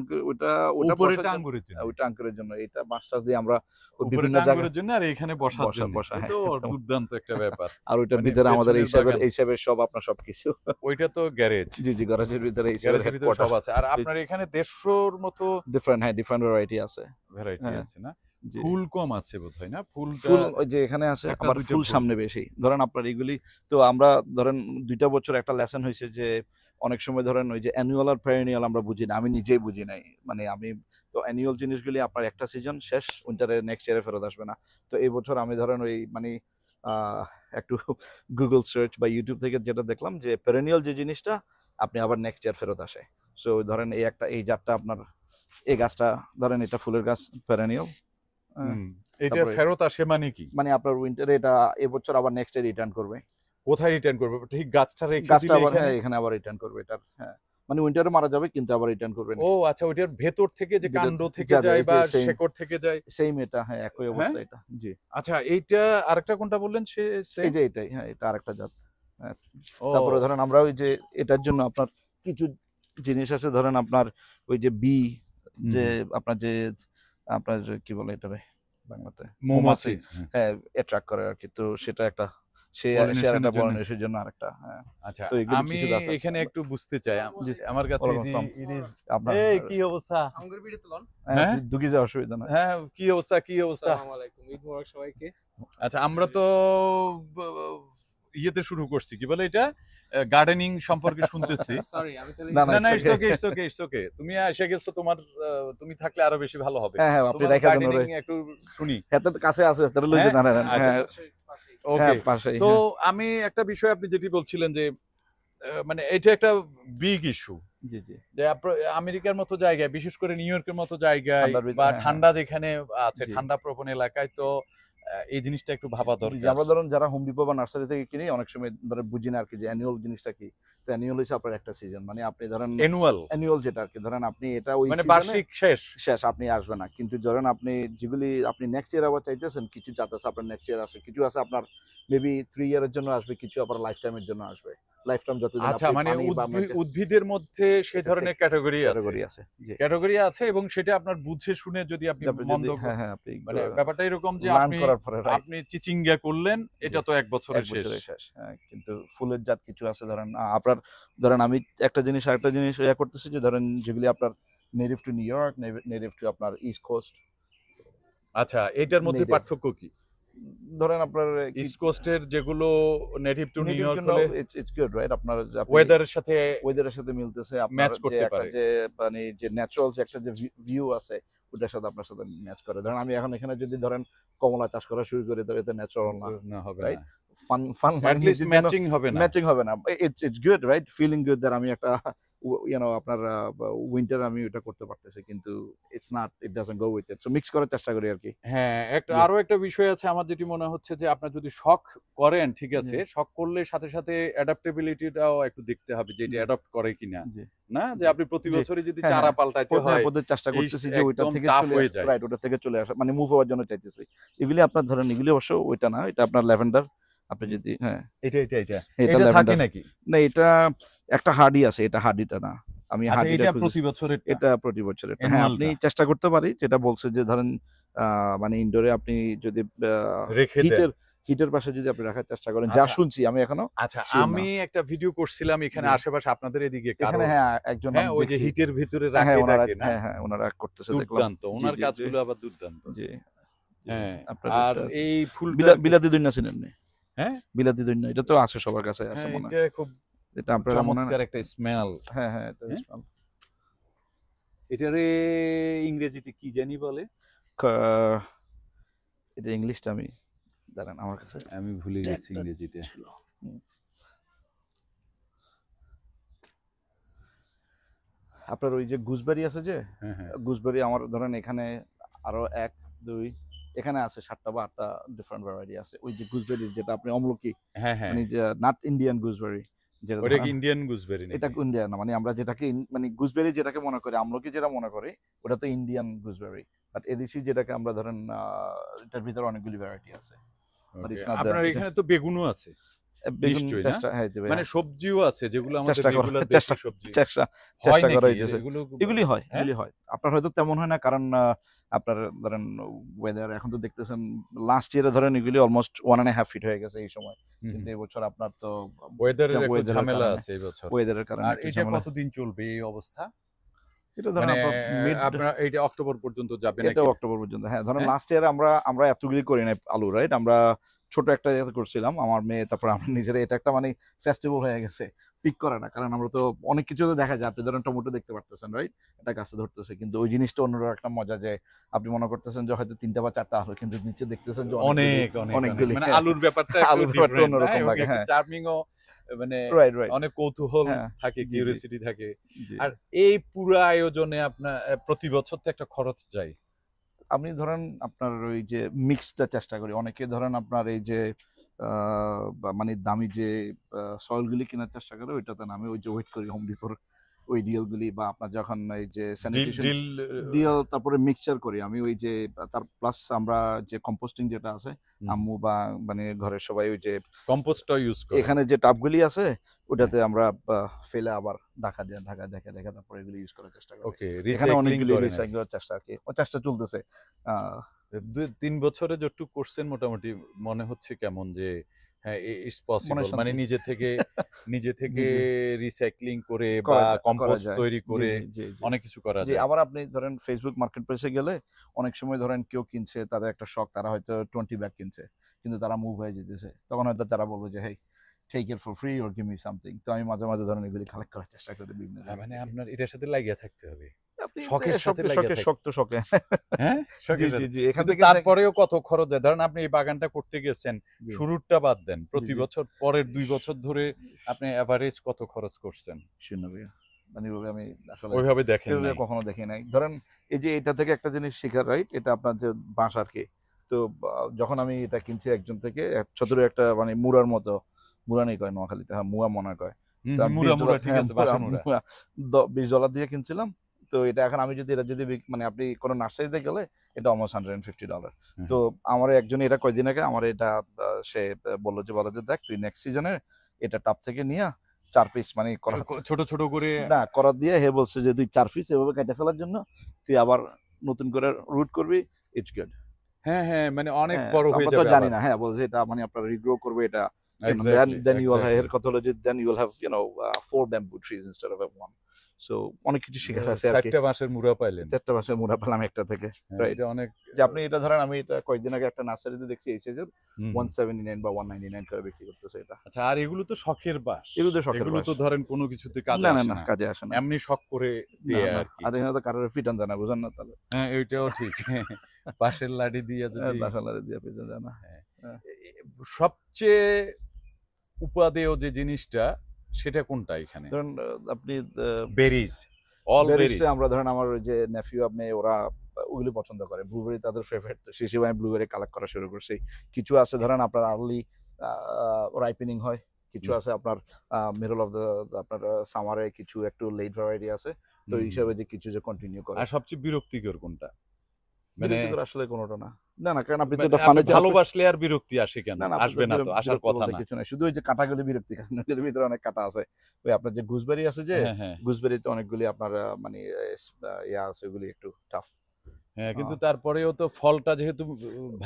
উপরেটা বসার জন্য, আঙ্গুরের জন্য। ওইটা আঙ্কুরের জন্য, এটা মাস্টার দিয়ে আমরা ওই বিভিন্ন উপরেটা জায়গায় আঙ্গুরের জন্য, আর এখানে বসার জন্য। বসা, এ হ্যাঁ, তো একদম। দুর্দান্ত একটা ব্যাপার। আর ওইটার মানে ভিতরে আমাদের পেছনের বাগান। এই সাইবের সব আপনার সবকিছু। ওইটা তো গ্যারেজ। জি, জি, গ্যারেজের ভিতরে এই সাইবের গ্যারেজের ভিতরে সব আছে। আর আপনার এখানে 150-র মতো ডিফারেন্ট ভ্যারাইটি আছে। ভ্যারাইটি হ্যাঁ, আছে না? জি। ফুল কম আছে বোধহয় না? ফুল ফুলটা ওই যে এখানে আছে, একটা আবার দুইটা ফুল ফুল। সামনে বেশি। ধরেন আপনার এগুলি, তো আমরা ধরেন 2টা বছর একটা লেসন হয়েছে যে অনেক সময় ধরেন ওই যে অ্যানুয়াল আর পেরেনিয়াল আমরা বুঝি না, আমি নিজেই বুঝি নাই। মানে আমি তো অ্যানুয়াল জিনিসগুলি আপনার একটা সিজন শেষ, উইন্টারে নেক্সট ইয়ারে ফেরত আসবে না। তো এই বছর আমি ধরেন ওই মানে একটু গুগল সার্চ বা ইউটিউব থেকে যেটা দেখলাম, যে পেরেনিয়াল যে জিনিসটা আপনি আবার নেক্সট ইয়ার ফেরত আসে। সো ধরেন এই জাতটা আপনার, এই গাছটা ধরেন এটা ফুলের গাছ, পেরেনিয়াল। এটা তারপরে ফেরত আসে মানে কি? মানে আপনার উইন্টারে এটা এবছর আবার নেক্সট ইয়ার রিটার্ন করবে। কোথায় রিটার্ন করবে? ঠিক গাছটা রেখে গাছটা দিলে আবার, এখানে? হ্যাঁ, এখানে আবার রিটার্ন করবে এটার, হ্যাঁ, মানে উইন্টারে মারা যাবে, কিন্তু আবার রিটার্ন করবে। ও আচ্ছা, ওইটার ভেতর থেকে যে কাণ্ড থেকে যাবে, যায় এই যে বা same- শেকড় থেকে যায়। সেম এটা, হ্যাঁ, একই অবস্থা এটা। জি, আচ্ছা, এইটা আরেকটা কোনটা বললেন? এই যে এটাই, হ্যাঁ, এটা আরেকটা জাত। হ্যাঁ। ও, তারপরে ধরেন আমরা ওই যে এটার জন্য আপনার কিছু জিনিস আছে, ধরেন আপনার ওই যে যে আপনার যে কি বলে এটারে বাংলাতে, মৌমাছি। হ্যাঁ, অ্যাট্রাক্ট করে আর কি। তো সেটা একটা সে Pollination একটা এর জন্য। পলিনেশনের জন্য আরেকটা, হ্যাঁ। আচ্ছা, তো এগুলি আমি কিছু গাছ আছে। এখানে একটু বুঝতে চাই। জি, আমার কাছে ওয়ালাইকুম আসসালাম। আপনার এই কি অবস্থা? হ্যাঁ? দুগি যাওয়ার অসুবিধা না। হ্যাঁ, কি অবস্থা? আসসালামু আলাইকুম, ঈদ মোবারক সবাইকে। আচ্ছা, আমরা তো ব- ইয়েতে শুরু করছি, কি বলে এটা, গার্ডেনিং সম্পর্কে শুনতেছি। সরি আমি তাহলে না, না না, it's okay. ইটস ওকে, তুমি এসে গেছো, তোমার তুমি থাকলে আরো বেশি ভালো হবে। হ্যাঁ হ্যাঁ, আপনি তোমার রেখে দেন গার্ডেনিং ওরে। একটু শুনি। এত কাছে আছে, তাহলে লইছে হ্যাঁ? না না আচ্ছা। হ্যাঁ ওকে, হ্যাঁ পাশেই সো হ্যাঁ। আমি একটা বিষয়, আপনি যেটি বলছিলেন যে মানে এটা একটা বিগ ইস্যু, জি জি যে আমেরিকার মতো জায়গায়, বিশেষ করে নিউ ইয়র্কের মতো জায়গায় ঠান্ডার ভিতরে, বা হ্যাঁ, ঠান্ডা যেখানে আছে, জি। ঠান্ডা প্রবণ এলাকায়, তো এই জিনিসটা একটু ভাবা জি, জি, দরকার। আমরা ধরুন যারা হোম ডিপো বা নার্সারি থেকে কিনি অনেক সময় ধরেন বুঝি না আর কি যে অ্যানুয়াল জিনিসটা কি। তো অ্যানুয়াল হচ্ছে আপনার একটা সিজন, মানে আপনি ধরেন অ্যানুয়াল অ্যানুয়াল যেটা আর কি, ধরেন আপনি এটা ওই মানে season-এ বার্ষিক শেষ। শেষ আপনি আসবে না, কিন্তু ধরেন আপনি যেগুলি আপনি নেক্সট ইয়ার আবার চাইতেছেন, কিছু জাত আছে আপনার নেক্সট ইয়ার আসে, কিছু আছে আপনার মেবি 3 ইয়ারের জন্য আসবে, কিছু আবার লাইফ টাইমের জন্য আসবে। লাইফ টাইম যতদিন আচ্ছা, আপনি মানে পানি বা উদ্ভিদের মধ্যে সেই ধরনের ক্যাটাগরি ক্যাটাগরি আছে জি। ক্যাটাগরি আছে, এবং সেটা আপনার বুঝে শুনে যদি আপনি আপনি মন্দ, যদি হ্যাঁ হ্যাঁ আপনি মানে ব্যাপারটা এরকম যে লার্ন আপনি করার পরে আপনি চিচিঙ্গা করলেন, এটা তো 1 বছরের এক শেষ। বছরে শেষ। হ্যাঁ, কিন্তু ফুলের জাত কিছু আছে ধরেন আপনার, ধরেন আমি একটা জিনিস আরেকটা জিনিস ইয়া করতেছি যে ধরেন যেগুলি আপনার native to New York, native to আপনার ইস্ট কোস্ট। আচ্ছা, এটার মধ্যে Native. পার্থক্য কি? ধরেন আপনার ইস্ট কোস্টের যেগুলো native to New York native হলে ইটস গুড রাইট, আপনার ওয়েদারের সাথে ওয়েদারের সাথে মিলতেছে, আপনার ম্যাচ যে করতে একটা পারে। যে মানে যে ন্যাচারাল যে একটা যে ভিউ আছে ওটার সাথে আপনার সাথে ম্যাচ করে। ধরেন আমি এখন এখানে যদি ধরেন কমলা চাষ করা শুরু করি, তো এটা ন্যাচারাল না, না হবে রাইট? না, ফান অ্যাট লিস্ট ম্যাচিং হবে না। ম্যাচিং হবে না। It's good right, feeling good that আমি একটা আপনার উইন্টার আমি ওটা করতে পারতেছি, কিন্তু it's not, it doesn't go with it. So mix করার চেষ্টা করি আর কি। হ্যাঁ, একটা জি। আরো একটা বিষয় আছে আমার, যেটি মনে হচ্ছে যে আপনার যদি শখ করেন, ঠিক আছে, শখ করলে সাথে সাথে অ্যাডাপ্টেবিলিটিটাও একটু দেখতে হবে, যে এটা জি। অ্যাডপ্ট করে কিনা। জি। না, যে জি। আপনি প্রতি জি। বছরই যদি হ্যাঁ, চারা হ্যাঁ। পাল্টাইতে হ্যাঁ, হয়, ওদের চেষ্টা করতেছি যে ওইটা একদম থেকে tough চলে হয়ে আসা, যায়। রাইট, ওটা থেকে চলে আসা, মানে মুভ হওয়ার জন্য চাইতেছি। এগুলি আপনার ধরেন এগুলি অবশ্য ওইটা না, এটা আপনার ল্যাভেন্ডার। আপনি যদি হ্যাঁ এটা এটা এটা থাকে ল্যাভেন্ডার নাকি? না, এটা একটা হার্ডি আছে, এটা হার্ডিটা না। আমি আচ্ছা, হার্ডিটা এটা খুঁজেছি। প্রতি বছরের এটা প্রতি বছরের। হ্যাঁ, Annual আপনি টা। চেষ্টা করতে পারি, যেটা বলছে যে ধরেন মানে ইনডোরে আপনি যদি রেখে দেন। হিটের পাশে যদি আপনি রাখার চেষ্টা করেন, যা আচ্ছা। শুনছি আমি এখনো আচ্ছা, sure না। আমি একটা ভিডিও করছিলাম এখানে জি। আশেপাশে আপনাদের এদিকে কারো, এখানে হ্যাঁ একজন হ্যাঁ, আমি ওই যে দেখছি। হিটের ভিতরে হ্যাঁ রাখে ওনারা থাকে না, হ্যাঁ ওনারা করতেছে দেখলাম। দুর্দান্ত, ওনার জি, জি, কাজগুলো আবার দুর্দান্ত। জি। হ্যাঁ, আপনার আর একটা আছে। এই ফুলটা বিলাতি দৈন্য চিনেন নি? হ্যাঁ, বিলাতি দৈন্য এটা তো আছে, সবার কাছে আছে হ্যাঁ, মনে হয়। এটা খুব এটা আপনারা মনে হয় না? চমৎকার একটা স্মেল। হ্যাঁ হ্যাঁ এটা হ্যাঁ? smell। এটারে ইংরেজিতে কি জানি বলে, এটা ইংলিশটা আমি দাঁড়ান আমার কাছে আমি ভুলে গেছি ইংরেজিতে। ছিল। হুম। আপনার ওই যে গুজবেরি আছে যে, হ্যাঁ হ্যাঁ গুজবেরি আমার ধরেন এখানে আরো 1 2 এখানে আছে 7টা বা 8টা ডিফারেন্ট ভ্যারাইটি আছে। ওই যে গুজবেরি যেটা আপনি অম্লকি, হ্যাঁ হ্যাঁ, মানে যে নট ইন্ডিয়ান গুজবেরি, যেটা ওটা কি ধরেন ইন্ডিয়ান গুজবেরি এটা নাকি? ইন্ডিয়ান না, মানে আমরা যেটাকে মানে গুজবেরি যেটাকে মনে করি, আমলকি যেটা মনে করি, ওটা তো ইন্ডিয়ান গুজবেরি। বাট এদেশি যেটাকে আমরা ধরেন এটার ভিতরে অনেকগুলি ভ্যারাইটি আছে। But Okay, it's not আপনার the- এখানে তো বেগুনও আছে, বেগুন নিশ্চয়ই না? চেষ্টা হ্যাঁ যে মানে সবজিও আছে, যেগুলো আমাদের চেষ্টা করা রেগুলার চেষ্টা দেশি সবজি। চেষ্টা হয় চেষ্টা নাকি করা হইতেছে। এগুলো? এগুলি হয়, হ্যাঁ? এগুলি হয়। আপনার হয়তো তেমন হয় না, কারণ আপনার ধরেন ওয়েদার এখন তো দেখতেছেন, লাস্ট ইয়ারে ধরেন এগুলি অলমোস্ট 1.5 ফিট হয়ে গেছে এই সময়, কিন্তু এবছর আপনার তো ওয়েদারের একটু weather-এর ঝামেলা কারণে- আছে এই বছর। ওয়েদারের কারণে আর একটু এটা ঝামেলা। কতদিন চলবে এই অবস্থা? এটা ধরেন মানে আপনার মিড, আপনার এইটা অক্টোবর পর্যন্ত যাবে নাকি? এটা অক্টোবর পর্যন্ত। হ্যাঁ ধরেন হ্যাঁ? লাস্ট ইয়ারে আমরা এতগুলি করি নাই আলু, রাইট? আমরা ছোট একটা ইয়ে করছিলাম, আমার মেয়ে, তারপর আমরা নিজেরা, এটা একটা মানে ফেস্টিভ্যাল হয়ে গেছে পিক করে না, কারণ আমরা তো অনেক কিছু তো দেখা যায়, আপনি ধরেন টমেটো দেখতে পারতেছেন, রাইট? এটা গাছে ধরতেছে, কিন্তু ওই জিনিসটা অন্যরকম একটা মজা, যে আপনি মনে করতেছেন যে হয়তো 3টা বা 4টা আলু, কিন্তু নিচে দেখতেছেন যে অনেক অনেক অনেকগুলি। মানে আলুর ব্যাপারটা আলুর ব্যাপারটা different, অন্যরকম এবং লাগে, একটা হ্যাঁ। চার্মিং ও, মানে রাইট রাইট অনেক কৌতূহল হ্যাঁ, থাকে, জি, জি। কিউরিওসিটি থাকে। জি। আর এই পুরো আয়োজনে আপনার প্রতি বছর তো একটা খরচ যায়। আমি ধরেন আপনার ওই যে মিক্সটা চেষ্টা করি। অনেকে ধরেন আপনার এই যে মানে দামি যে সয়েলগুলি কেনার চেষ্টা করে, ওইটাতে না, আমি ওই যে ওয়েট করি হোম ডিপোর ওই ডিলগুলি, বা আপনার যখন এই যে স্যানিটেশন ডিল ডিল, তারপরে মিক্সচার করি আমি ওই যে, তার প্লাস আমরা যে কম্পোস্টিং যেটা আছে, আম্মু বা মানে ঘরের সবাই ওই যে কম্পোস্টটা ইউজ করে। এখানে যে টাবগুলি আছে ওটাতে আমরা ফেলে আবার ঢাকা দিয়ে ঢাকা তারপরে এগুলি ইউজ করার চেষ্টা করি। ওকে, এখানে রিসাইক্লিং অনেকগুলি করেন। রিসাইকেলের চেষ্টা আর কি, ও চেষ্টা চলতেছে। 2-3 বছরে যতটুকু করছেন মোটামুটি মনে হচ্ছে কেমন, যে হ্যাঁ ইটস পসিবল, শান্তি। মানে নিজে থেকে জি। রিসাইক্লিং করে করা বা যায়, করা কম্পোস্ট যায়। তৈরি জি, করে জি, জি। অনেক কিছু করা জি, যায়। আবার আপনি ধরেন ফেসবুক মার্কেট প্লেসে গেলে অনেক সময় ধরেন কেউ কিনছে, তাদের একটা শখ, তারা হয়তো 20 ব্যাগ কিনছে, কিন্তু তারা মুভ হয়ে যেতেছে, তখন হয়তো তারা বলবে যে hey take it for free or give me something. তো আমি মাঝে মাঝে ধরেন এগুলি কালেক্ট করার চেষ্টা করি বিভিন্ন জায়গা মানে থেকে। আপনার এটার সাথে লাগিয়ে থাকতে হবে, আপনি শখের সাথে লাগিয়ে শখে থাকতে। শখ তো শখে। হ্যাঁ, জি শখের জি সাথে। জি, এখান কিন্তু থেকে তারপরেও কত খরচ হয়? ধরেন আপনি এই বাগানটা করতে গেছেন, জি, শুরুরটা বাদ দেন, জি, প্রতি জি। বছর পরের 2 বছর ধরে আপনি এভারেজ কত খরচ করছেন? শূন্য ভাইয়া। মানে এভাবে আমি আসলে ওইভাবে দেখেন এভাবে নাই। কখনো দেখি নাই। ধরেন এই যে এটা থেকে একটা জিনিস শিখার, রাইট? এটা আপনার যে বাঁশ আরকি। তো যখন আমি এটা কিনছি একজন থেকে, ছোট একটা মানে মুড়ার মতো, মুড়া নেই কয় নোয়াখালীতে, হ্যাঁ মুয়া মনে কয়। হুম, তো হুম, আমি মুড়া, মুড়া $20, ঠিক হ্যাঁ আছে, মুড়া বাঁশের মুড়া। মুড়া $20 দিয়ে কিনছিলাম। তো এটা এখন আমি যদি এটা যদি মানে আপনি কোনো নার্সারিতে গেলে এটা অলমোস্ট $150। হুম, তো আমার একজন এটা কয়দিন আগে আমার এটা সে বললো যে দেখ তুই নেক্সট সিজনে এটা টাপ থেকে নিয়ে 4 পিস মানে ছোট ছোট করে। না করাত দিয়ে হে বলছে যে তুই 4 পিস এভাবে কেটে ফেলার জন্য তুই আবার নতুন করে রুট করবি, ইটস গুড। হ্যাঁ, হ্যাঁ, মানে অনেক হ্যাঁ, বড় হয়ে আমরা তো যাবে জানি আবার। না, হ্যাঁ বলছে এটা মানে আপনার রিগ্রো করবে এটা, exactly, then you will have, exactly. এর কথা হলো যে then you will have 4 bamboo trees instead of one. So অনেক কিছু শেখার আছে আর কি। 60টা বাঁশের মুড়া পাইলেন। 4টা মাসে মুড়া পেলাম একটা থেকে, হ্যাঁ, রাইট? এটা অনেক। যে আপনি এটা ধরেন আমি এটা কয়েকদিন আগে একটা নার্সারিতে দেখছি এই সাইজের হুম, হুম। 179 বা 199 করে বিক্রি করতেছে এটা। আচ্ছা, আর এগুলো তো শখের বাঁশ। এগুলো তো শখের এগুলো বাঁশ। তো ধরেন কোনো কিছুতে কাজে না না আসে না, না। কাজে আসে না। এমনি শখ করে না দিয়ে না, আর কি। আর এখানে তো কারোর ফিটন জানা, বুঝেন না তাহলে। হ্যাঁ, এইটাও ঠিক। বাঁশের লাঠি দিয়ে যদি। বাসালারে দিয়ে ফিটন জানা। হ্যাঁ। হ্যাঁ। সবচেয়ে উপাদেয় যে জিনিসটা সেটা কোনটা এখানে? ধরেন আপনি বেরিজ, অল বেরিজ। বেরিজটা আমরা ধরেন আমার ওই যে নেফিউ আপনি ওরা ওগুলি পছন্দ করে, ব্লুবেরি তাদের ফেভারিট, সেই হিসেবে আমি ব্লুবেরি কালেক্ট করা শুরু করছি। কিছু আছে ধরেন আপনার আর্লি রাইপেনিং হয়, কিছু আছে আপনার মিডল অফ দ্য আপনার সামারে, কিছু একটু লেট ভ্যারাইটি আছে। তো এই হিসাবে যে কিছু যে কন্টিনিউ করে। আর সবচেয়ে বিরক্তিকর কোনটা? মানে বিরক্তিকর আসলে কোনোটা না। না না, কারণ আপনি তো মানে এটা আপনি ফানে ভালোবাসলে আর বিরক্তি আসে কেন? না না, আপনি আসবে না তো, আসার বিরক্ত কথা বলতে না। কিছু নাই। শুধু ওই যে কাঁটাগুলি বিরক্তি, কারণ এর ভিতরে অনেক কাঁটা আছে। ওই আপনার যে গুজবেরি আছে যে, হ্যাঁ, হ্যাঁ। গুজবেরিতে অনেকগুলি আপনার মানে ইয়া আছে, ওগুলি একটু টাফ। হ্যাঁ, কিন্তু তারপরেও তো ফলটা যেহেতু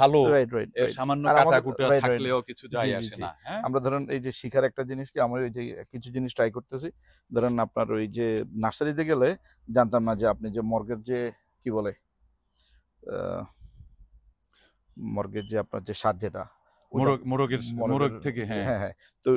ভালো, রাইট রাইট এর সামান্য আর আমাদের কাটাকুটা রাইট রাইট থাকলেও কিছু যায় জি জি আসে জি, না। হ্যাঁ? আমরা ধরেন এই যে শিখার একটা জিনিস কি, আমরা ওই যে কিছু জিনিস ট্রাই করতেছি। ধরেন আপনার ওই যে নার্সারিতে গেলে জানতাম না যে আপনি যে মর্গের যে কি বলে মর্গের যে আপনার যে স্বাদ যেটা মোরগ থেকে। হ্যাঁ, হ্যাঁ হ্যাঁ। তো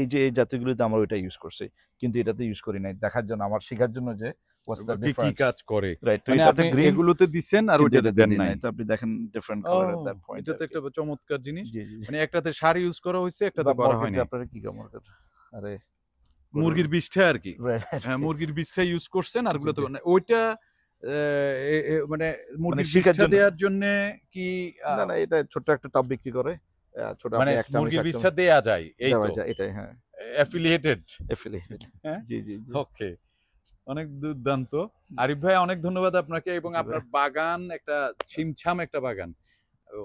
এই যে এই জাতীয়গুলিতে আমরা ওইটা ইউজ করছি, কিন্তু এটাতে ইউজ করি নাই, দেখার জন্য, আমার শেখার জন্য যে what's the কি কি difference, কাজ করে। রাইট? তো মানে এটাতে আপনি গ্রিন, এগুলোতে দিছেন আর কিন্তু ওইটাতে এটাতে দেন দিই নাই। নাই। তো আপনি দেখেন ডিফারেন্ট ও, কালার এট দ্যাট পয়েন্ট। এটা তো একটা চমৎকার জিনিস। জি জি জি। মানে একটাতে সার ইউজ করা হয়েছে, একটাতে বা করা মর্গের যে হয়নি। আপনারা কি মর্গের, আরে মুরগির বীজটা আর কি। right, হ্যাঁ, মুরগির বীজটা ইউজ করছেন আর জি, গুলোতে জি। মানে ওইটা মানে মুরগির শিখার বীজটা জন্য। দেওয়ার জন্য কি না না, এটা ছোট্ট একটা টব বিক্রি করে, ছোট মানে আপনি এক চামচ মুরগির এক বীজটা চামচ দেয়া যায় এই দেওয়া তো যায়, এটাই, হ্যাঁ অ্যাফিলিয়েটেড। অ্যাফিলিয়েটেড। হ্যাঁ, জি জি জি ওকে, অনেক দুর্দান্ত। আরিফ ভাই, অনেক ধন্যবাদ আপনাকে। এবং জি আপনার ভাই। বাগান একটা ছিমছাম একটা বাগান,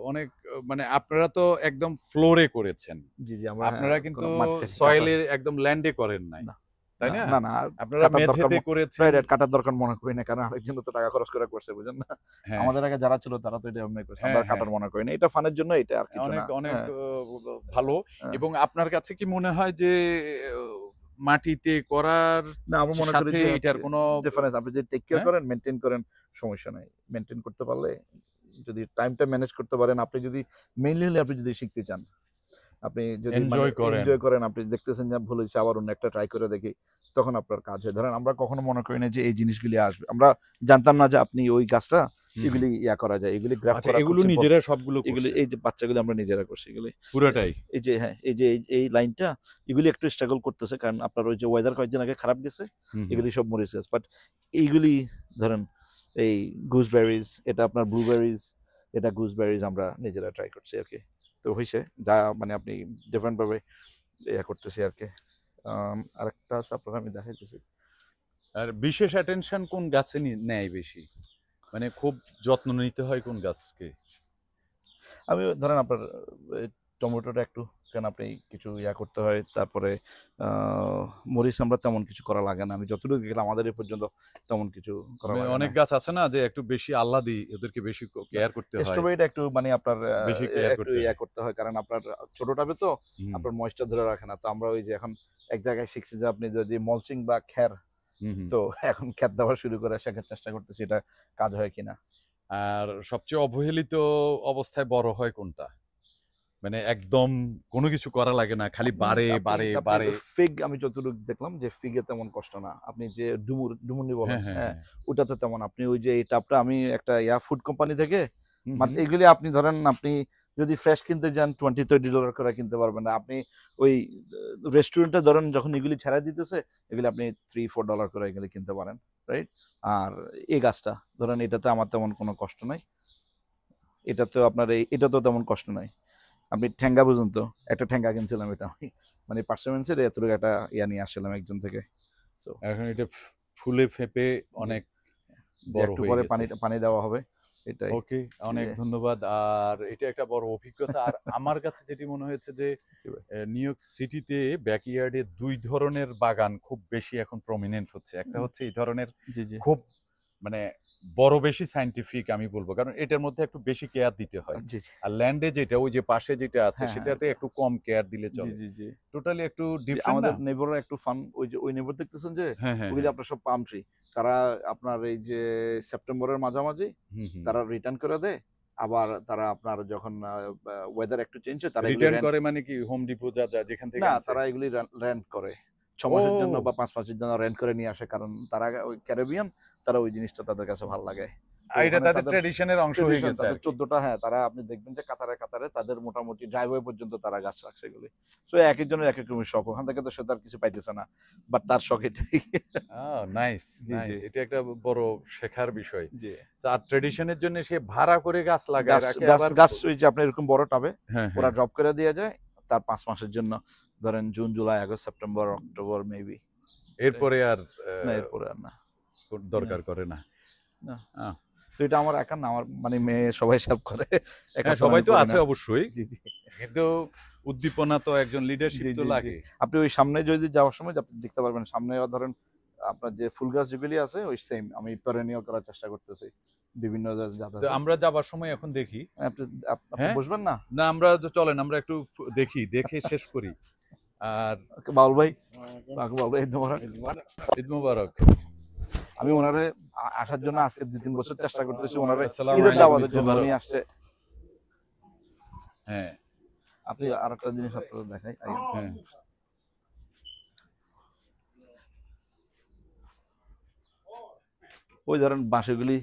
অনেক মানে আপনারা তো একদম ফ্লোরে করেছেন, জি জি, আমরা আপনারা কিন্তু কোনো মাঠে সয়েলে একদম ল্যান্ডে করেন নাই, না তাই না না? না না, আপনারা কাটার দরকার মেঝেতে করেছেন। রাইট, কাটার দরকার মনে করি না, কারণ আরেকজন তো টাকা খরচ করে করছে, বুঝেন না? হ্যাঁ, আমাদের আগে যারা ছিল তারা তো এটা এমনি করছে, হ্যাঁ, আমরা হ্যাঁ, কাটার মনে করি না, এটা ফানের জন্য, এটা আর কিছু অনেক না। অনেক হ্যাঁ, ভালো। হ্যাঁ। এবং আপনার কাছে কি মনে হয় যে মাটিতে করার না, আমরা মনে করি সাথে যে এটার কোনো ডিফারেন্স, আপনি যদি টেক কেয়ার হ্যাঁ? করেন, মেনটেন করেন, সমস্যা নাই। মেনটেন করতে পারলে, যদি টাইমটা ম্যানেজ করতে পারেন, আপনি যদি মেইনলি হলে আপনি যদি শিখতে চান, আপনি যদি এনজয় করেন। এনজয় করেন, আপনি দেখতেছেন যে ভুল হয়েছে, আবার অন্য একটা ট্রাই করে দেখি, তখন আপনার কাজ হয়। ধরেন আমরা কখনো মনে করি না যে এই জিনিসগুলি আসবে, আমরা জানতাম না যে আপনি ওই গাছটা এগুলি ইয়া করা যায়, এগুলি গ্রাফ আচ্ছা, করা, এগুলো নিজেরা সবগুলো এগুলি করছেন এই যে বাচ্চাগুলি আমরা নিজেরা করছি, এগুলি পুরোটাই? এই যে হ্যাঁ, এই যে এই লাইনটা, এগুলি একটু স্ট্রাগল করতেছে, কারণ আপনার ওই যে ওয়েদার কয়েকদিন আগে খারাপ গেছে, এগুলি সব মরিচ গাছ। বাট এইগুলি ধরেন এই গুজবেরিজ, এটা আপনার ব্লুবেরিজ, এটা গুজবেরিজ আমরা নিজেরা ট্রাই করছি আর কি। তো হয়েছে যা, মানে আপনি ডিফারেন্ট ভাবে ইয়া করতেছি আর কি। আরেকটা আছে আপনার, আমি দেখাইতেছি। আর বিশেষ অ্যাটেনশন কোন গাছে নেয় বেশি? মানে খুব যত্ন নিতে হয় কোন গাছকে? আমি ধরেন আপনার টমেটোটা একটু, কারণ আপনি কিছু ইয়া করতে হয়, তারপরে মরিচ আমরা তেমন কিছু করা লাগে না, আমি যতটুকু দেখলাম আমাদের এই পর্যন্ত তেমন কিছু করা মানে লাগে অনেক না। গাছ আছে না যে একটু বেশি আহ্লাদি, ওদেরকে বেশি কেয়ার করতে হয়, স্ট্রবেরিটা একটু মানে আপনার বেশি কেয়ার একটু করতে ইয়া হয়। করতে হয়, কারণ আপনার ছোট টাবে তো হুম, আপনার ময়েশ্চার ধরে রাখে না। তো আমরা ওই যে এখন এক জায়গায় শিখছি যে আপনি যদি মলচিং বা খ্যার, হুম, হুম। তো এখন খ্যার দেওয়া শুরু করে, শেখার চেষ্টা করতেছি এটা কাজ হয় কিনা। আর সবচেয়ে অবহেলিত অবস্থায় বড় হয় কোনটা? মানে একদম কোনো কিছু করা লাগে না, খালি বাড়ে বাড়ে বাড়ে। ফিগ আমি যতটুকু দেখলাম যে ফিগে তেমন কষ্ট না, আপনি যে ডুমুরনি বলেন, হ্যাঁ, হ্যাঁ, হ্যাঁ হ্যাঁ। ওটাতে তেমন আপনি ওই যে এই টাপটা আমি একটা ফুড কোম্পানি থেকে হুম, মানে হুম। এগুলি আপনি ধরেন আপনি যদি ফ্রেশ কিনতে যান $20-30 করে কিনতে পারবেন না আপনি। ওই রেস্টুরেন্টে ধরেন যখন এগুলি ছেড়ে দিতেছে এগুলি আপনি $3-4 করে এগুলি কিনতে পারেন, রাইট? আর এই গাছটা ধরেন এটাতে আমার তেমন কোনো কষ্ট নাই, এটাতে আপনার এটা তো তেমন কষ্ট নাই। আপনি ঠেঙ্গা পর্যন্ত একটা ঠেঙ্গা কিনছিলাম, এটা আমি মানে পার্সেমেন্সের এতটুকু একটা ইয়া নিয়ে আসছিলাম একজন থেকে। তো এখন এটা ফুলে ফেপে অনেক যে বড় একটু হয়ে পরে গেছে। পানি দেওয়া হবে এটাই। ওকে, অনেক জি, ধন্যবাদ। আর এটা একটা বড় অভিজ্ঞতা। আর আমার কাছে যেটি মনে হয়েছে যে জি ভাই। নিউ ইয়র্ক সিটিতে ব্যাকইয়ার্ডে ২ ধরনের বাগান খুব বেশি এখন প্রমিনেন্ট হচ্ছে। একটা হচ্ছে এই ধরনের জি, জি, খুব মানে বড় বেশি সায়েন্টিফিক আমি বলব। কারণ এটার মধ্যে একটু বেশি কেয়ার দিতে হয়। জি, জি। আর ল্যান্ডে যেটা ওই যে পাশে যেটা আছে হ্যাঁ, হ্যাঁ, সেটাতে একটু কম কেয়ার দিলে জি, চলে। জি, জি। টোটালি একটু জি, ডিফারেন্ট না? আমাদের নেইবাররা একটু ফান, ওই যে ওই নেইবার দেখতেছেন যে হ্যাঁ, হ্যাঁ, ওগুলি হ্যাঁ। আপনার সব পাম ট্রি। তারা আপনার এই যে সেপ্টেম্বরের মাঝামাঝি হুম, হুম। তারা রিটার্ন করে দেয়। আবার তারা আপনার যখন ওয়েদার একটু চেঞ্জ হয় তারা এগুলি রিটার্ন রেন্ট, করে মানে কি হোম ডিপো যা যেখান থেকে না আনছে? তারা এগুলি রেন্ট করে ৬ মাসের জন্য ও! বা ৫ মাসের জন্য রেন্ট করে নিয়ে আসে। কারণ তারা ওই ক্যারিবিয়ান, তারা ওই জিনিসটা তাদের কাছে ভালো লাগে। তো এটা ওখানে তাদের তাদের ট্র্যাডিশনের অংশ হয়ে ট্রেডিশন গেছে তাদের আরকি। ১৪টা, হ্যাঁ তারা আপনি দেখবেন যে কাতারে কাতারে তাদের মোটামুটি ড্রাইভওয়ে পর্যন্ত তারা গাছ রাখছে এগুলি। সো একেকজনের একেক রকমের শখ, ওখান থেকে তো সে তার কিছু পাইতেছে না, বাট তার শখ এটাই। নাইস, জি, জি, নাইস। এটা একটা বড় শেখার বিষয়। জি। তার ট্র্যাডিশনের জন্য সে ভাড়া করে গাছ লাগায় গাছ রাখে গাছ আবার। গাছ ওই যে আপনার এরকম বড় টাবে হ্যাঁ, ওরা হ্যাঁ। ড্রপ করে দিয়ে যায় তার ৫ মাসের জন্য, ধরেন June, July, August, September, October maybe. এরপরে আর না এরপরে আর না। না, দরকার করে না। না। আহ, তো এটা আমার একা না, আমার মানে মেয়ে সবাই হেল্প করে। একা হ্যাঁ, তো সবাই আমি তো করি আছে না। অবশ্যই। জি, জি। কিন্তু উদ্দীপনা তো একজন লিডারশিপ জি, তো জি, জি। লাগে। আপনি ওই সামনে যদি যাওয়ার সময় আপনি দেখতে পারবেন সামনে ধরেন আপনার যে ফুল গাছ যেগুলি আছে ওই সেম আমি পেরেনিয়াল করার চেষ্টা করতেছি বিভিন্ন তো জাতের। আমরা যাবার সময় এখন দেখি। আপনি আপনি হ্যাঁ? বসবেন না? না, আমরা তো চলেন আমরা একটু দেখি, দেখে শেষ করি। আর ওকে বাউল ভাই, বাউল ভাই ধন্যবাদ। ঈদ মোবারক। আমি ওনারে আসার জন্য আজকে ২-৩ বছর চেষ্টা করতেছি, ওনারে আসসালামু ঈদের আলাইকুম, দাওয়াতের ঈদ জন্য মোবারক। উনি আসছে। হ্যাঁ, আপনি আরেকটা জিনিস আপনাদের দেখাই। হ্যাঁ। ওই ধরেন বাঁশগুলি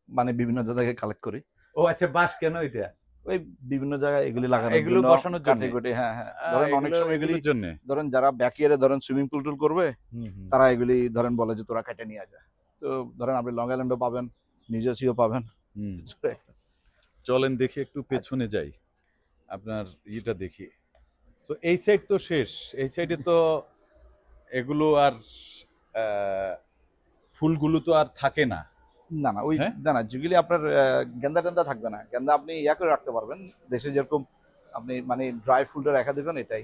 মানে বিভিন্ন জায়গায় কালেক্ট করি। ও আচ্ছা, বাঁশ কেন এটা? ওই বিভিন্ন জায়গায় এগুলি লাগানোর এগুলো জন্য, বসানোর জন্য? কাটিকুটি, হ্যাঁ, হ্যাঁ। ধরেন অনেক সময় এগুলি এগুলোর জন্য? ধরেন যারা ব্যাকইয়ার্ডে ধরেন সুইমিং পুল টুল করবে হুম, হুম। তারা এগুলি ধরেন বলে যে তোরা কেটে নিয়ে যা। তো ধরেন আপনি লং আইল্যান্ডও পাবেন, নিউজার্সিও পাবেন। হুম। চলেন দেখি একটু আচ্ছা। পেছনে যাই। আপনার ইয়েটা দেখি। তো এই সাইড তো শেষ। এই সাইডে তো এগুলো আর ফুলগুলো তো আর থাকে না। না, না ওই হ্যাঁ? না, না যেগুলি আপনার গেন্দা টেন্দা থাকবে না। গেন্দা আপনি ইয়া করে রাখতে পারবেন। দেশে যেরকম আপনি মানে ড্রাই ফুলটা রেখে দিবেন এটাই।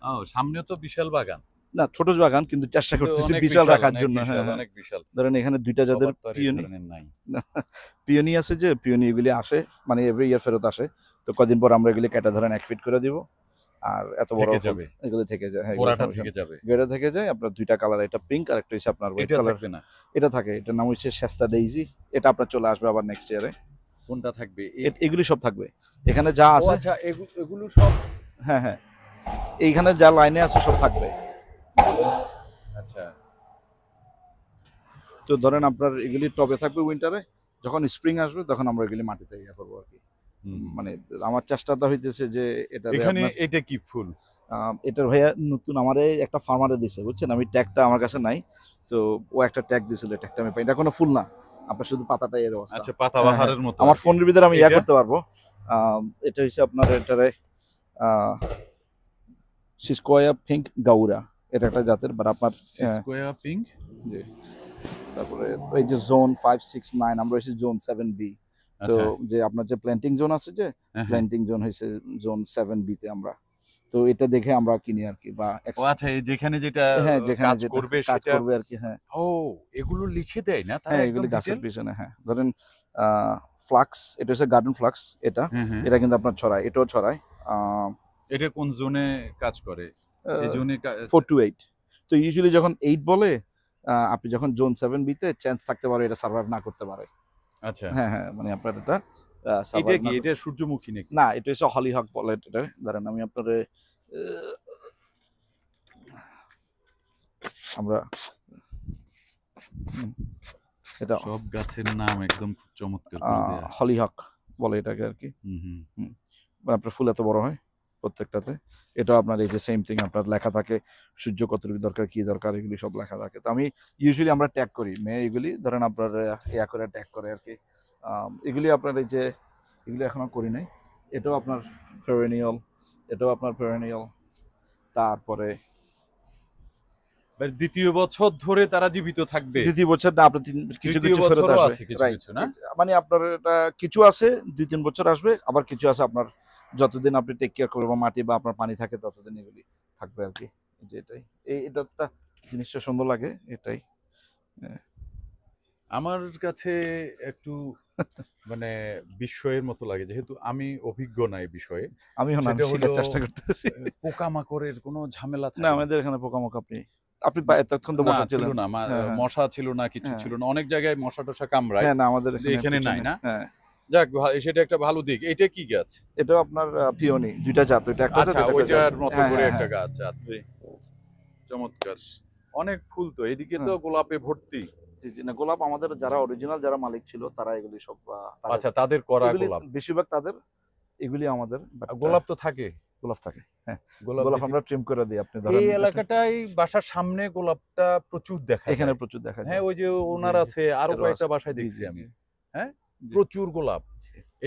ও, সামনেও তো বিশাল বাগান। না ছোট বাগান কিন্তু চেষ্টা কিন্তু করতেছি অনেক বিশাল রাখার অনেক জন্য। বিশাল, হ্যাঁ, হ্যাঁ। অনেক বিশাল। ধরেন এখানে ২ টা জাতের সবার তো আর এই পিওনি, ধরনের নাই। পিওনি আছে যে পিওনি এগুলি আসে মানে এভরি ইয়ার ফেরত আসে। তো কদিন পর আমরা এগুলি কেটে ধরেন ১ ফিট করে দিব। আর এত বড় থেকে ফুল যাবে। এগুলো থেকে যায়। হ্যাঁ, এগুলো গোড়াটা সমস্যা থেকে না। যাবে। গেড়ে থেকে যায় আপনার ২ টা কালার, একটা পিঙ্ক আর একটা হচ্ছে আপনার হোয়াইট এটা কালার। থাকবে না। এটা থাকে, এটার নাম হচ্ছে শাস্তা ডেইজি। এটা আপনার চলে আসবে আবার নেক্সট ইয়ারে। কোনটা থাকবে? এগুলি সব থাকবে। এখানে যা ও আছে, আচ্ছা, এগুলো সব। হ্যাঁ, হ্যাঁ। এইখানে যা লাইনে আছে সব থাকবে। আচ্ছা। তো ধরেন আপনার এগুলি টবে থাকবে উইন্টারে, যখন স্প্রিং আসবে তখন আমরা এগুলি মাটিতে ইয়ে করবো আর কি। হুম। মানে আমার চেষ্টাটা হইতেছে যে এটা এখানে এটা কি ফুল? এটার ভাইয়া নতুন আমারে একটা ফার্মারে দিছে বুঝছেন, আমি ট্যাগটা আমার কাছে নাই। তো ও একটা ট্যাগ দিছিল, ট্যাগটা আমি পাই, এটা কোনো ফুল না, আপনার শুধু পাতাটা এর অবস্থা। আচ্ছা, পাতাবাহারের মতো। আমার আর কি। ফোনের ভিতরে আমি ইয়া এটা? করতে পারবো। এটা হচ্ছে আপনার এটারে সিসকোয়া পিঙ্ক গাউরা, এটা একটা জাতের, বাট আপনার সিসকোয়া পিঙ্ক। জি। তারপরে এই যে জোন 5-6-9 আমরা হচ্ছে জোন 7B। তো আচ্ছা। যে আপনার যে প্ল্যান্টিং জোন আছে যে হ্যাঁ, হ্যাঁ। প্ল্যান্টিং জোন হয়েছে জোন 7B তে আমরা। তো এটা দেখে আমরা কিনি আর কি, বা ও আচ্ছা, এই যেখানে যেটা হ্যাঁ যেখানে কাজ যেটা করবে কাজ সেটা। করবে আর কি। হ্যাঁ, ও, এগুলো লিখে দেয় না তারা হ্যাঁ একদম এগুলি গাছের ডিটেইল? পিছনে। হ্যাঁ ধরেন ফ্লাক্স, এটা হচ্ছে গার্ডেন ফ্লাক্স। এটা হ্যাঁ, হ্যাঁ। এটা কিন্তু আপনার ছড়ায়, এটাও ছড়ায়। এটা কোন জোনে কাজ করে? এই জোনে 4 to 8। তো ইউজুয়ালি যখন 8 বলে আপনি যখন জোন 7B তে চান্স থাকতে পারে এটা সার্ভাইভ না করতে পারে। আচ্ছা, হ্যাঁ হ্যাঁ, মানে আপনার এটা এটা সার্ভাইভ কি? না এটা সূর্যমুখী নাকি? না, এটা হচ্ছে হলিহক বলে এটা। ধরেন আমি আপনারে আমরা এটা সব গাছের নাম একদম খুব চমৎকার করে দেয়া। হলিহক বলে এটাকে আর কি। হুম। আপনার ফুল এত বড় হয় প্রত্যেকটাতে। এটা আপনার এই যে সেম থিং আপনার লেখা থাকে সূর্য কতটুকু দরকার কি দরকার এগুলি সব লেখা থাকে। তো আমি ইউজুয়ালি আমরা ট্যাগ করি মেয়ে এগুলি ধরেন আপনার ইয়া করে ট্যাগ করে আর কি। এগুলি আপনার এই যে এগুলি এখনো করি নাই। এটাও আপনার পেরেনিয়াল, এটাও আপনার পেরেনিয়াল। তারপরে দ্বিতীয় বছর ধরে তারা জীবিত থাকবে? দ্বিতীয় বছর না, আপনার কিছু তৃতীয় কিছু ফেরত বছরও আসবে। আছে কিছু Right. কিছু, না? মানে আপনার এটা কিছু আছে 2-3 বছর আসবে, আবার কিছু আছে আপনার যতদিন আপনি টেক কেয়ার করবেন বা মাটি বা আপনার পানি থাকে ততদিন এগুলি থাকবে আর কি। এই যে এটাই এটা একটা জিনিসটা সুন্দর লাগে এটাই। আমার কাছে একটু মানে বিস্ময়ের মতো লাগে, যেহেতু আমি অভিজ্ঞ না এই বিষয়ে। আমিও না, সেটা শেখার হলো চেষ্টা করতেছি। পোকামাকড়ের কোনো ঝামেলা না, থাকে না? আমাদের এখানে পোকামাকড় আপনি এতক্ষণ তো না, বসা ছিল ছিলেন। না, হ্যাঁ, হ্যাঁ। মশা ছিল না, কিছু হ্যাঁ। ছিল না। অনেক জায়গায় মশা টশা কামড়ায়, হ্যাঁ, না আমাদের এখানে নাই, পিছনে। না? হ্যাঁ, যাক, সেটা একটা ভালো দিক। এটা কি গাছ? এটাও আপনার পিওনি, দুইটা জাত, ওইটা একটা জাত, আচ্ছা, এটা একটা জাত। ওইটার মতো হ্যাঁ, করে হ্যাঁ, একটা হ্যাঁ। গাছ। আচ্ছা, চমৎকার। অনেক ফুল তো, এদিকে তো হ্যাঁ। গোলাপে ভর্তি। জি, জি। না, গোলাপ আমাদের যারা অরিজিনাল যারা মালিক ছিল তারা এগুলি সব আচ্ছা, তাদের করা এগুলি গোলাপ। বেশিরভাগ তাদের, এগুলি আমাদের গোলাপ তো থাকে। গোলাপ থাকে। হ্যাঁ, গোলাপ গোলাপ দেখি। আমরা ট্রিম করে দিই। আপনি ধরেন এই এলাকাটাই বাসার সামনে গোলাপটা প্রচুর দেখা যায়। এখানে প্রচুর দেখা যায়। হ্যাঁ, ওই যে ওনার জি, আছে, আরো আরো কয়েকটা আছে। বাসায় জি, দেখছি জি, আমি। জি। হ্যাঁ, জি। প্রচুর গোলাপ।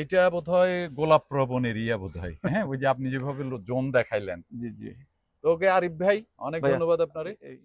এটা বোধহয় গোলাপ প্রবণ এরিয়া বোধহয়। হ্যাঁ, ওই যে আপনি যেভাবে জোন দেখাইলেন। জি, জি। তো ওকে আরিফ ভাই, অনেক ভাইয়া, ধন্যবাদ আপনারে। এই